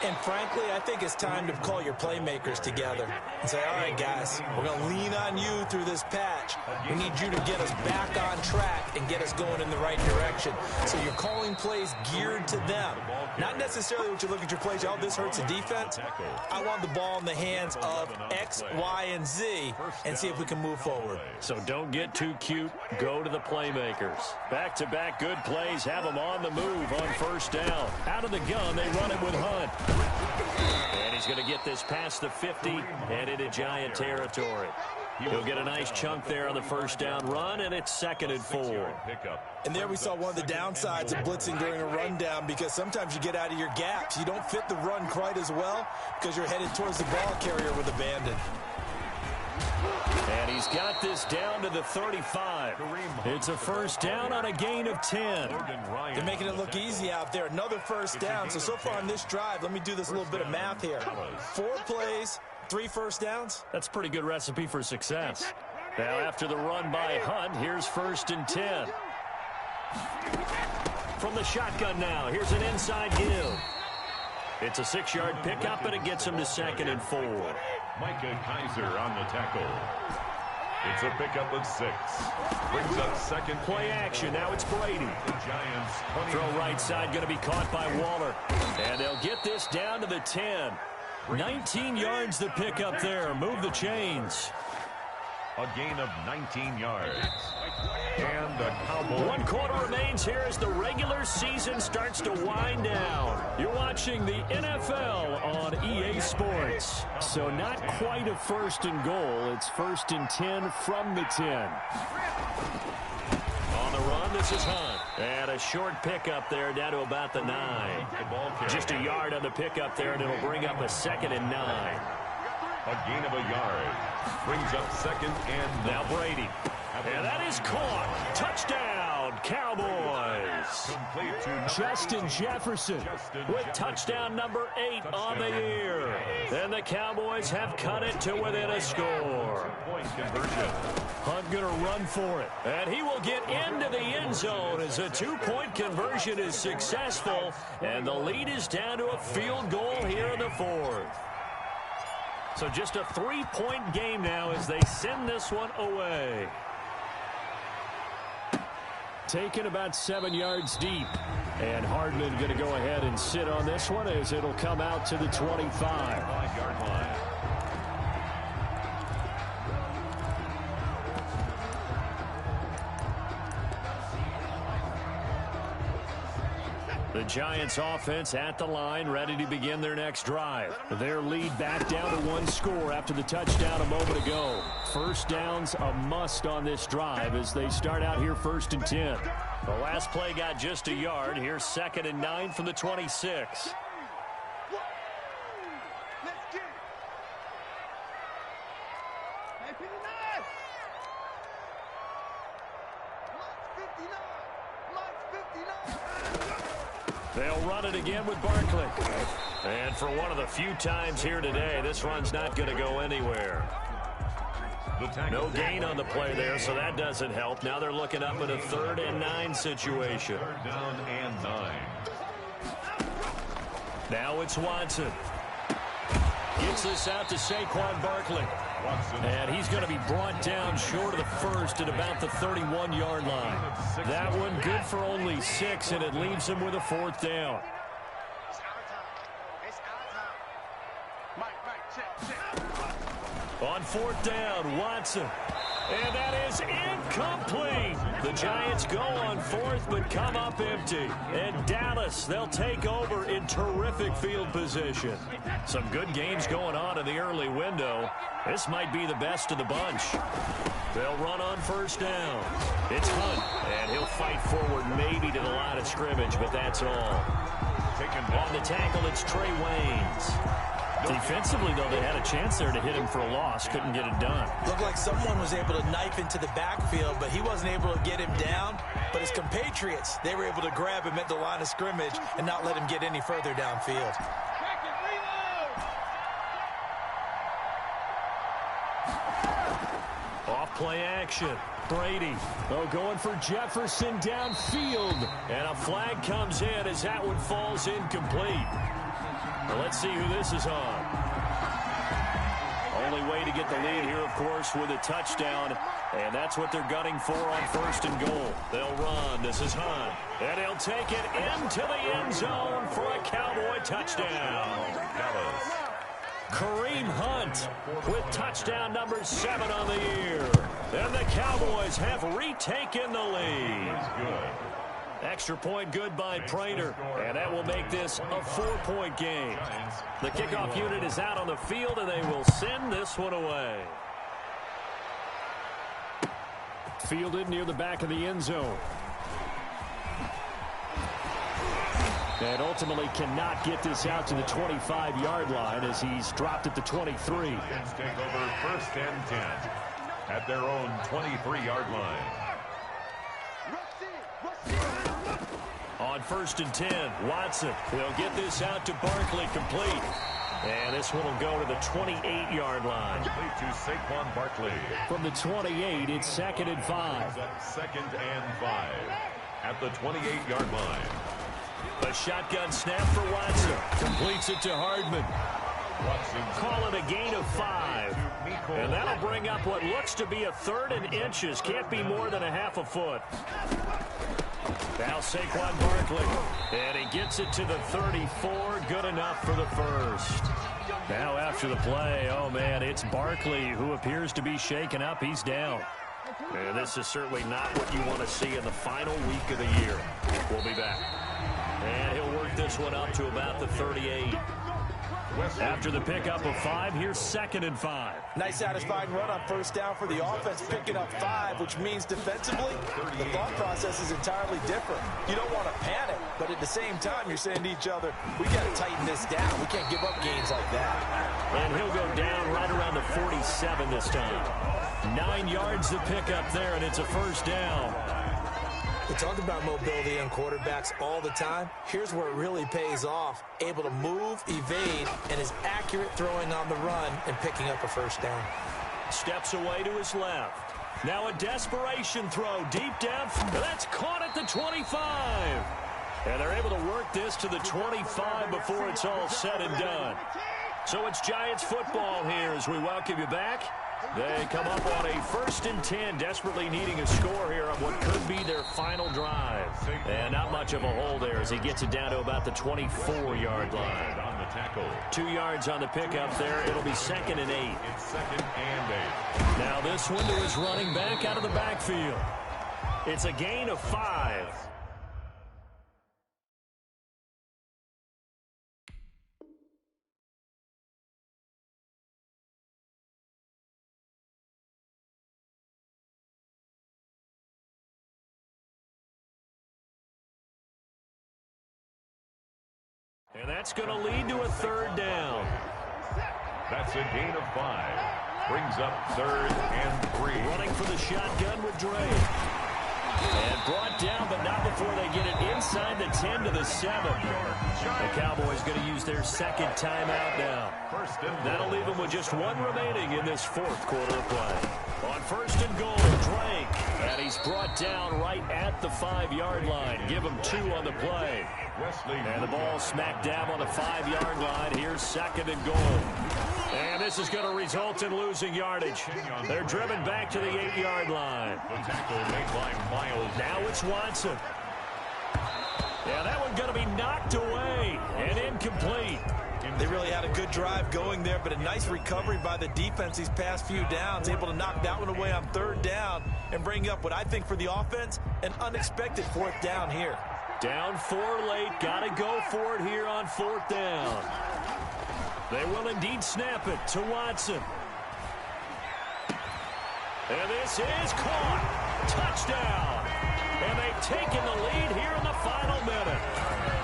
And frankly, I think it's time to call your playmakers together and say, all right, guys, we're going to lean on you through this patch. We need you to get us back on track and get us going in the right direction. So you're calling plays geared to them. Not necessarily what you look at your plays, oh, this hurts the defense. I want the ball in the hands of X, Y, and Z and see if we can move forward. So don't get too cute. Go to the playmakers. Back-to-back good plays have them on the move on first down. Out of the gun, they run it with Hunt. And he's going to get this past the 50 and into Giant territory. He'll get a nice chunk there on the first down run, and it's 2nd and 4. And there we saw one of the downsides of blitzing during a rundown, because sometimes you get out of your gaps. You don't fit the run quite as well because you're headed towards the ball carrier with abandon. And he's got this down to the 35. It's a first down on a gain of 10. They're making it look easy out there. Another first down. So far on this drive, let me do this little bit of math here. 4 plays, 3 first downs. That's a pretty good recipe for success. Now after the run by Hunt, here's 1st and 10. From the shotgun now, here's an inside give. It's a 6-yard pickup, and it gets him to 2nd and 4. Micah Kaiser on the tackle. It's a pickup of 6. Brings up 2nd. Play action. Now it's Brady. The Giants. Throw right side, going to be caught by Waller. And they'll get this down to the 10. 19 yards the pickup there. Move the chains. A gain of 19 yards. And the Cowboys. 1 quarter remains here as the regular season starts to wind down. You're watching the NFL on EA Sports. So not quite a 1st and goal. It's 1st and 10 from the 10. On the run, this is Hunt. And a short pickup there down to about the 9. Just a yard on the pickup there, and it'll bring up a 2nd and 9. A gain of a yard. Brings up 2nd and now Brady. And that is caught. Touchdown, Cowboys. Justin Jefferson with touchdown number 8 on the year. And the Cowboys have cut it to within a score. Hunt going to run for it. And he will get into the end zone as a 2-point conversion is successful. And the lead is down to a field goal here in the 4th. So just a 3-point game now as they send this one away. Taken about 7 yards deep. And Hardman going to go ahead and sit on this one as it'll come out to the 25. 5-yard line. The Giants offense at the line, ready to begin their next drive. Their lead back down to 1 score after the touchdown a moment ago. First down's a must on this drive as they start out here 1st and 10. The last play got just a yard. Here's 2nd and 9 from the 26. They'll run it again with Barkley. And for one of the few times here today, this run's not going to go anywhere. No gain on the play there, so that doesn't help. Now they're looking up at a 3rd and 9 situation. 3rd down and 9. Now it's Watson. Gets this out to Saquon Barkley. And he's going to be brought down short of the 1st at about the 31-yard line. That one good for only 6, and it leaves him with a 4th down. On fourth down, Watson. And that is incomplete. The Giants go on fourth but come up empty. And Dallas, they'll take over in terrific field position. Some good games going on in the early window. This might be the best of the bunch. They'll run on first down. It's Hunt, and he'll fight forward maybe to the line of scrimmage, but that's all. On the tackle, it's Trey Waynes. Defensively, though, they had a chance there to hit him for a loss. Couldn't get it done. Looked like someone was able to knife into the backfield, but he wasn't able to get him down. But his compatriots, they were able to grab him at the line of scrimmage and not let him get any further downfield. Off play action. Brady. Oh, going for Jefferson downfield. And a flag comes in as that one falls incomplete. Well, let's see who this is on. Only way to get the lead here, of course, with a touchdown. And that's what they're gunning for on first and goal. They'll run. This is Hunt. And he'll take it into the end zone for a Cowboy touchdown. Kareem Hunt with touchdown number 7 on the year. And the Cowboys have retaken the lead. Extra point good by Prater, and that will make this a 4-point game. The kickoff unit is out on the field, and they will send this one away. Fielded near the back of the end zone. And ultimately cannot get this out to the 25-yard line as he's dropped at the 23. Take over first and 10 at their own 23-yard line. On first and 10, Watson. He'll get this out to Barkley, complete. And this one will go to the 28-yard line. Complete to Saquon Barkley. From the 28, it's 2nd and 5. Second and 5 at the 28-yard line. A shotgun snap for Watson. Completes it to Hardman. Call it a gain of 5. And that'll bring up what looks to be a 3rd and inches. Can't be more than a half a foot. Now Saquon Barkley. And he gets it to the 34. Good enough for the first. Now after the play, oh man, it's Barkley who appears to be shaken up. He's down. And this is certainly not what you want to see in the final week of the year. We'll be back. And he'll work this one up to about the 38. After the pickup of 5, here's 2nd and 5. Nice satisfying run on first down for the offense, picking up 5, which means defensively, the thought process is entirely different. You don't want to panic, but at the same time, you're saying to each other, we got to tighten this down. We can't give up gains like that. And he'll go down right around the 47 this time. 9 yards to pick up there, and it's a first down. We talk about mobility on quarterbacks all the time. Here's where it really pays off. Able to move, evade, and is accurate throwing on the run and picking up a first down. Steps away to his left. Now a desperation throw deep down. That's caught at the 25. And they're able to work this to the 25 before it's all said and done. So it's Giants football here as we welcome you back. They come up on a 1st and 10, desperately needing a score here on what could be their final drive. And not much of a hole there as he gets it down to about the 24-yard line. 2 yards on the pickup there. It'll be 2nd and 8. It's 2nd and 8. Now this one to his running back out of the backfield. It's a gain of 5. And that's going to lead to a 3rd down. That's a gain of 5. Brings up 3rd and 3. Running for the shotgun with Dre. And brought down, but not before they get it inside the 10 to the 7. The Cowboys going to use their 2nd timeout now. That'll leave them with just 1 remaining in this 4th quarter of play. On 1st and goal, Drake. And he's brought down right at the 5-yard line. Give him 2 on the play. And the ball smacked down on the 5-yard line. Here's 2nd and goal. And this is going to result in losing yardage. They're driven back to the 8-yard line. Now it's Watson. Yeah, that one's going to be knocked away and incomplete. They really had a good drive going there, but a nice recovery by the defense these past few downs, able to knock that one away on third down and bring up what I think for the offense, an unexpected fourth down here. Down 4 late, got to go for it here on fourth down. They will indeed snap it to Watson. And this is caught. Touchdown. And they've taken the lead here in the final minute.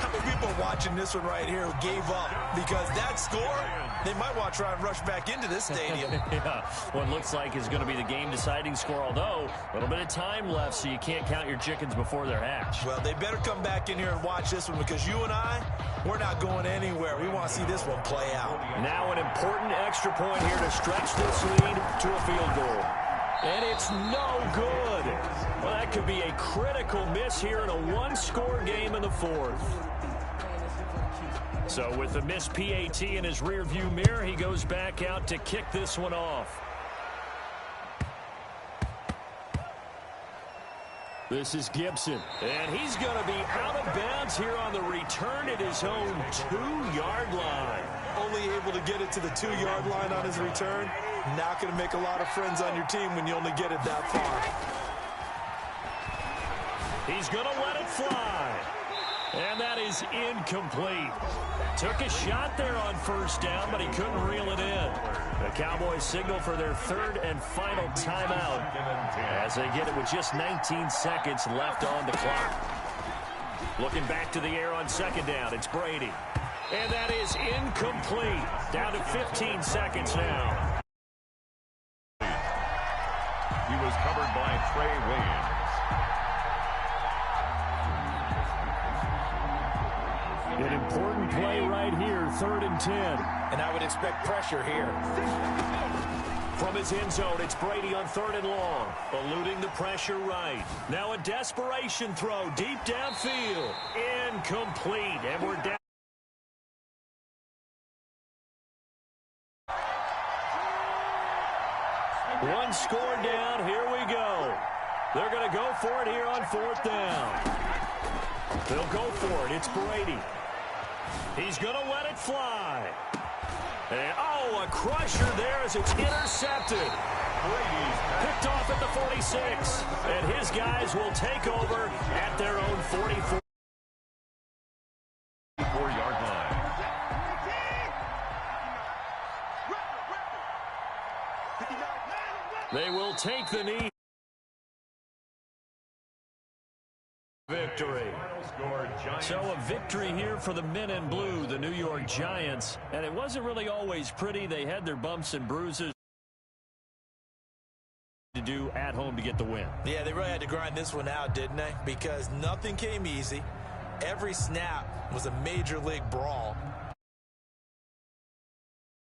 How many people watching this one right here who gave up? Because that score, they might want to try and rush back into this stadium. Yeah, what looks like is going to be the game-deciding score, although a little bit of time left, so you can't count your chickens before they're hatched. Well, they better come back in here and watch this one, because you and I, we're not going anywhere. We want to see this one play out. Now an important extra point here to stretch this lead to a field goal. And it's no good. Well, that could be a critical miss here in a one-score game in the fourth. So with the missed PAT in his rearview mirror, he goes back out to kick this one off. This is Gibson. And he's going to be out of bounds here on the return at his own 2-yard line. Only able to get it to the 2-yard line on his return. Not going to make a lot of friends on your team when you only get it that far. He's going to let it fly. And that is incomplete. Took a shot there on first down, but he couldn't reel it in. The Cowboys signal for their third and final timeout as they get it with just 19 seconds left on the clock. Looking back to the air on second down, it's Brady. And that is incomplete. Down to 15 seconds now. He was covered by Trey Williams. An important play right here, 3rd and 10. And I would expect pressure here. From his end zone, it's Brady on 3rd and long. Eluding the pressure right. Now a desperation throw deep downfield. Incomplete. And we're down. One score down. Here we go. They're going to go for it here on 4th down. They'll go for it. It's Brady. He's going to let it fly. And, oh, a crusher there as it's intercepted. Picked off at the 46. And his guys will take over at their own 44-yard line. They will take the knee. Victory. So a victory here for the men in blue, the New York Giants. And it wasn't really always pretty. They had their bumps and bruises to do at home to get the win. Yeah, they really had to grind this one out, didn't they? Because nothing came easy. Every snap was a major league brawl.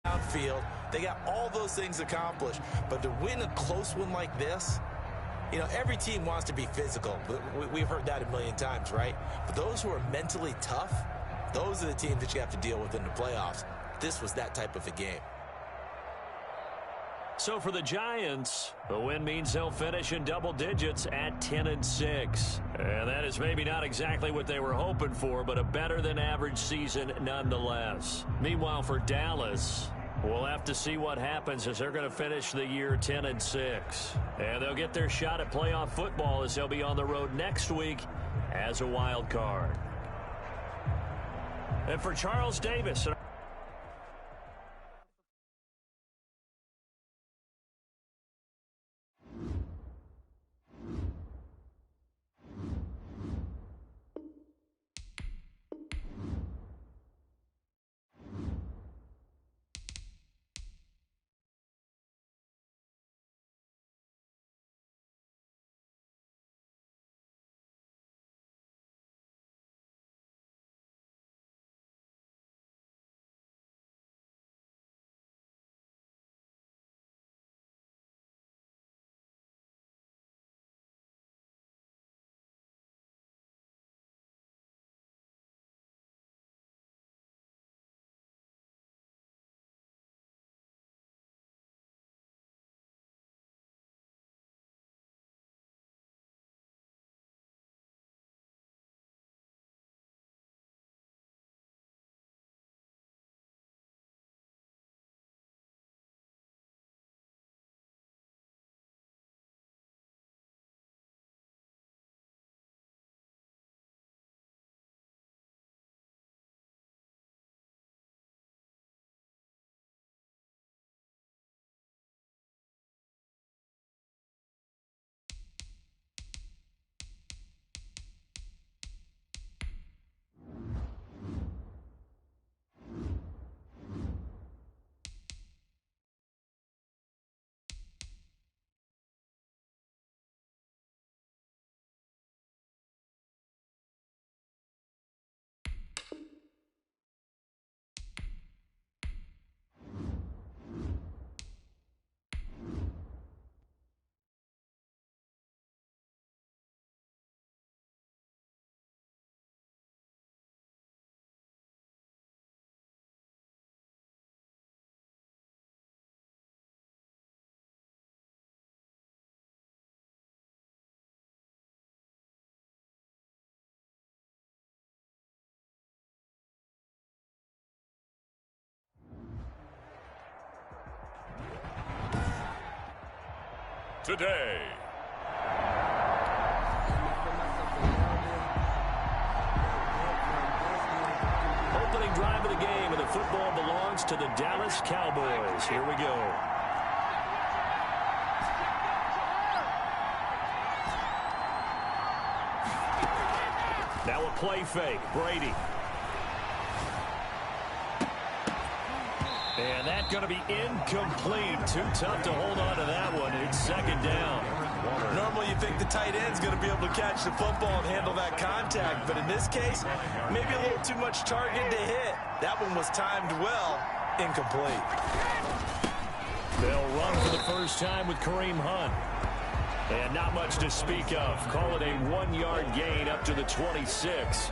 Downfield, they got all those things accomplished. But to win a close one like this, you know, every team wants to be physical. We've heard that a million times, right? But those who are mentally tough, those are the teams that you have to deal with in the playoffs. This was that type of a game. So for the Giants, the win means they'll finish in double digits at 10-6. And that is maybe not exactly what they were hoping for, but a better than average season nonetheless. Meanwhile, for Dallas, we'll have to see what happens as they're going to finish the year 10-6. And they'll get their shot at playoff football as they'll be on the road next week as a wild card. And for Charles Davis... today. Opening drive of the game, and the football belongs to the Dallas Cowboys. Here we go. Now a play fake. Brady. And that's going to be incomplete. Too tough to hold on to that one. It's second down. Normally you think the tight end's going to be able to catch the football and handle that contact, but in this case, maybe a little too much target to hit. That one was timed well. Incomplete. They'll run for the first time with Kareem Hunt. And not much to speak of. Call it a 1-yard gain up to the 26.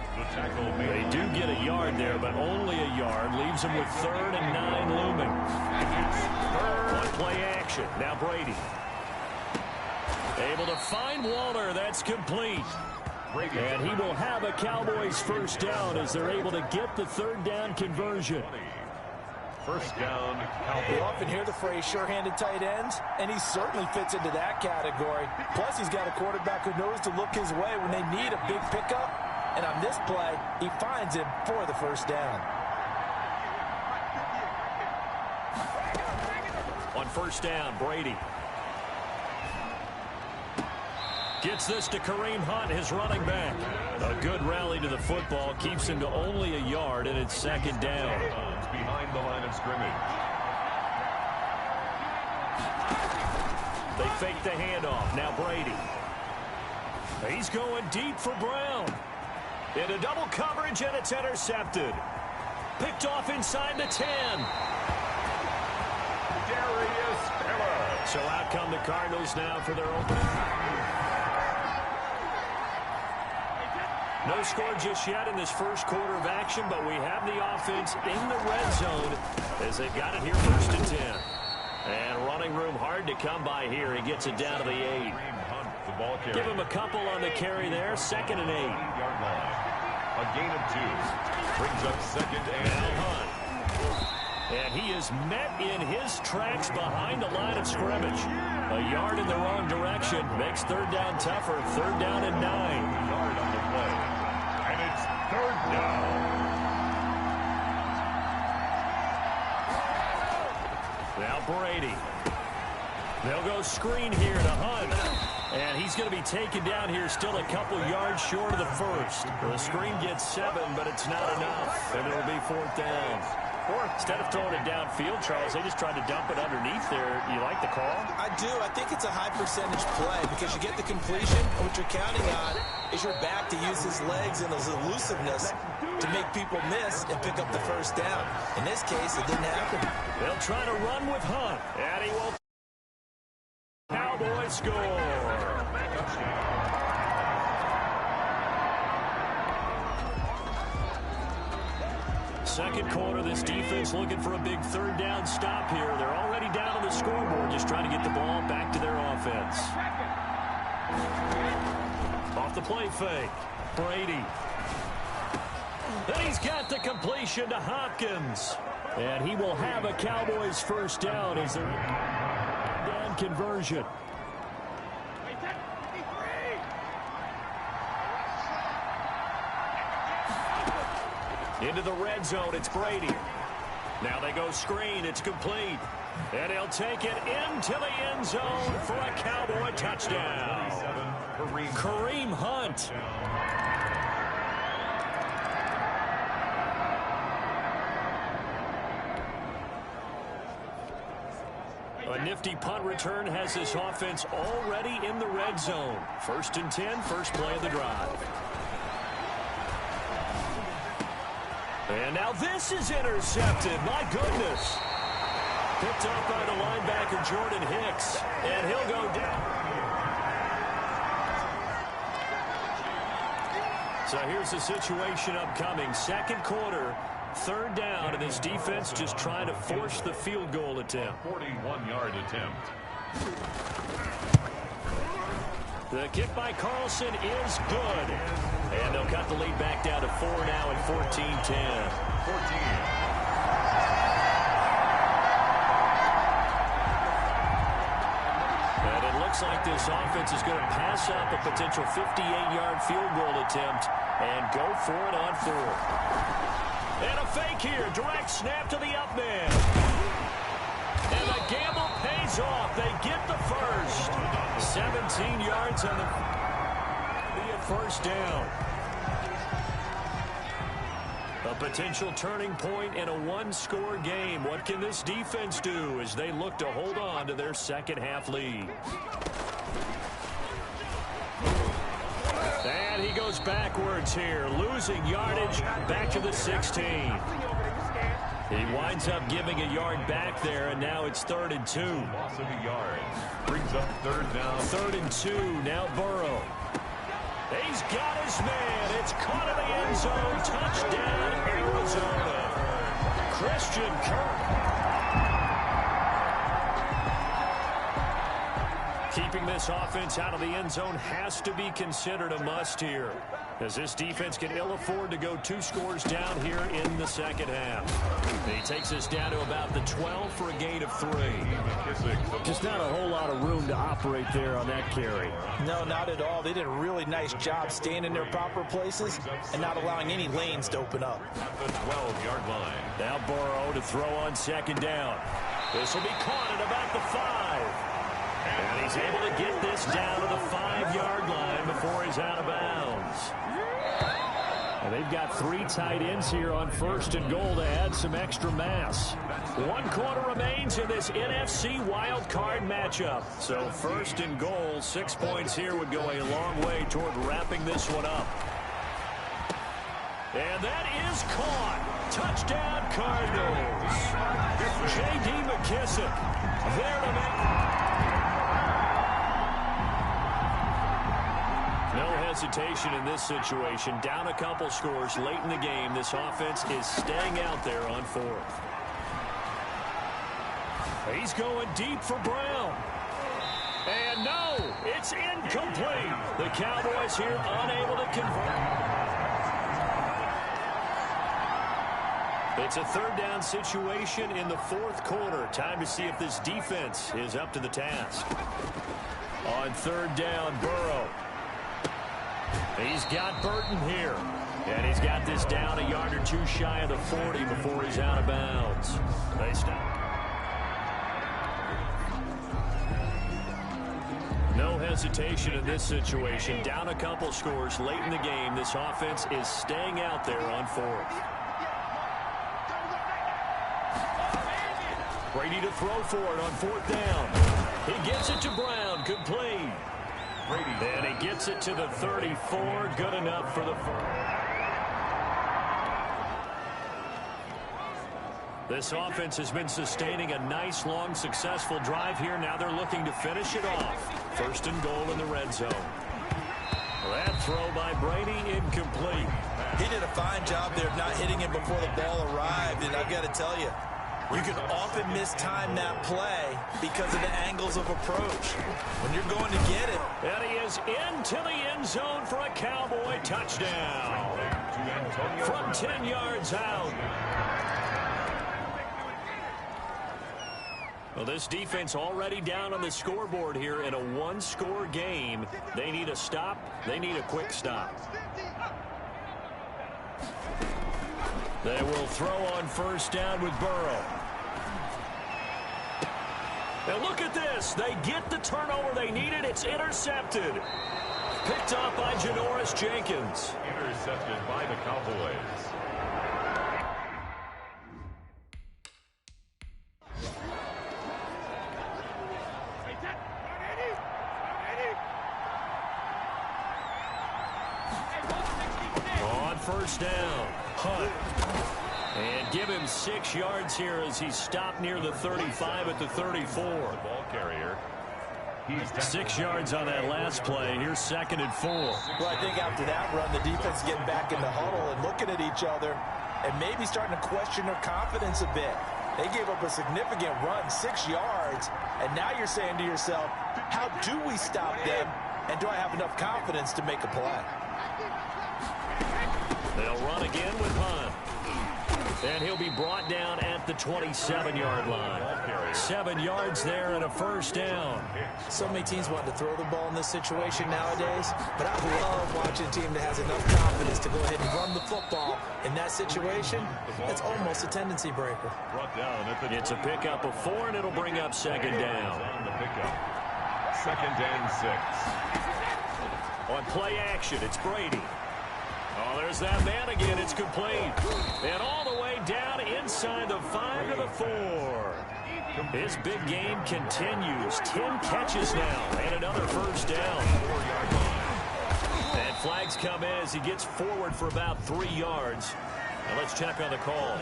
They do get a yard there, but only a yard. Leaves them with 3rd and 9 looming. One play action. Now Brady. Able to find Waller. That's complete. And he will have a Cowboys first down as they're able to get the 3rd down conversion. First down, You often hear the phrase sure-handed tight ends, and he certainly fits into that category. Plus, he's got a quarterback who knows to look his way when they need a big pickup. And on this play, he finds him for the first down. On first down, Brady. Gets this to Kareem Hunt, his running back. A good rally to the football. Keeps him to only a yard, and it's second down. behind the line of scrimmage. They fake the handoff. Now Brady. He's going deep for Brown. Into double coverage, and it's intercepted. Picked off inside the 10. Darius Miller. So out come the Cardinals now for their opening. No score just yet in this first quarter of action, but we have the offense in the red zone as they've got it here first and 10. And running room hard to come by here. He gets it down to the 8. Give him a couple on the carry there. 2nd and 8. A gain of 2. Brings up 2nd and Hunt. And he is met in his tracks behind the line of scrimmage. A yard in the wrong direction. Makes 3rd down tougher. 3rd down and 9. yard on the play. And it's 3rd down. Now Brady. They'll go screen here to Hunt. And he's going to be taken down here still a couple yards short of the first. The screen gets 7, but it's not enough. And it'll be 4th down. Instead of throwing it downfield, Charles, they just tried to dump it underneath there. You like the call? I do. I think it's a high percentage play because you get the completion. And what you're counting on is your back to use his legs and his elusiveness to make people miss and pick up the first down. In this case, it didn't happen. They'll try to run with Hunt. And he will. Cowboys score. Second quarter, this defense looking for a big 3rd down stop here. They're already down on the scoreboard, just trying to get the ball back to their offense. Off the play fake, Brady. Then he's got the completion to Hopkins. And he will have a Cowboys first down as their down conversion. Into the red zone, it's Brady. Now they go screen, it's complete. And he'll take it into the end zone for a Cowboy touchdown. Kareem Hunt. A nifty punt return has this offense already in the red zone. 1st and 10, first play of the drive. And now this is intercepted. My goodness. Picked up by the linebacker, Jordan Hicks. And he'll go down. So here's the situation upcoming. Second quarter, 3rd down, and this defense just trying to force the field goal attempt. 41-yard attempt. The kick by Carlson is good. And they'll cut the lead back down to 4 now at 14-10. 14. And it looks looks like this offense is going to pass up a potential 58-yard field goal attempt and go for it on fourth. And a fake here. Direct snap to the up man. And the gamble pays off. They get the first. 17 yards on the first down. A potential turning point in a one-score game. What can this defense do as they look to hold on to their second-half lead? And he goes backwards here, losing yardage back to the 16. He winds up giving a yard back there, and now it's 3rd and 2. Loss of a yard. Brings up 3rd down. 3rd and 2, now Burrow. He's got his man. It's caught in the end zone. Touchdown, Arizona. Christian Kirk. Keeping this offense out of the end zone has to be considered a must here, as this defense can ill afford to go 2 scores down here in the second half. He takes us down to about the 12 for a gain of 3. Just not a whole lot of room to operate there on that carry. No, not at all. They did a really nice job staying in their proper places and not allowing any lanes to open up. At the 12-yard line. Now Burrow to throw on second down. This will be caught at about the 5. And he's able to get this down to the 5-yard line before he's out of bounds. And they've got 3 tight ends here on 1st and goal to add some extra mass. 1 quarter remains in this NFC wild card matchup. So 1st and goal, 6 points here would go a long way toward wrapping this one up. And that is caught. Touchdown, Cardinals. J.D. McKissick there to make. No hesitation in this situation. Down a couple scores late in the game. This offense is staying out there on 4th. He's going deep for Brown. And no, it's incomplete. The Cowboys here unable to convert. It's a 3rd down situation in the 4th quarter. Time to see if this defense is up to the task. On 3rd down, Burrow. He's got Burton here. And he's got this down a yard or 2 shy of the 40 before he's out of bounds. They stop. No hesitation in this situation. Down a couple scores late in the game. This offense is staying out there on 4th. Brady to throw for it on 4th down. He gets it to Brown. Complete. And he gets it to the 34. Good enough for the first. This offense has been sustaining a nice, long, successful drive here. Now they're looking to finish it off. 1st and goal in the red zone. That throw by Brady incomplete. He did a fine job there of not hitting him before the ball arrived, and I've got to tell you, you can often mistime that play because of the angles of approach. When you're going to get it. And he is into the end zone for a Cowboy touchdown. From 10 yards out. Well, this defense already down on the scoreboard here in a 1-score game. They need a stop. They need a quick stop. They will throw on 1st down with Burrow. Now look at this. They get the turnover they needed. It's intercepted. Picked up by Janoris Jenkins. Intercepted by the Cowboys. On 1st down, Hunt. And give him 6 yards here as he stopped near the 35 at the 34. Ball carrier. 6 yards on that last play. Here's 2nd and 4. Well, I think after that run, the defense getting back in the huddle and looking at each other and maybe starting to question their confidence a bit. They gave up a significant run, 6 yards, and now you're saying to yourself, how do we stop them, and do I have enough confidence to make a play? They'll run again with Hunt. And he'll be brought down at the 27-yard line. 7 yards there and a first down. So many teams want to throw the ball in this situation nowadays, but I love watching a team that has enough confidence to go ahead and run the football. In that situation, it's almost a tendency breaker. It's a pickup of 4, and it'll bring up second down. Second and 6. On play action, it's Brady. Oh, there's that man again. It's complete. And all the way down inside the 5 to the 4. His big game continues. 10 catches now and another first down. And flags come in as he gets forward for about 3 yards. Now let's check on the call.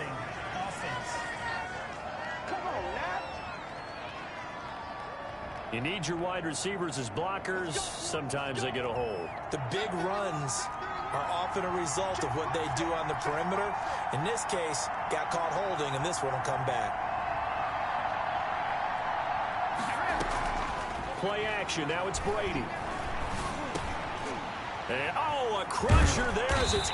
You need your wide receivers as blockers. Sometimes they get a hold. The big runs are often a result of what they do on the perimeter. In this case, got caught holding, and this one will come back. Play action. Now it's Brady. And, oh, a crusher there as it's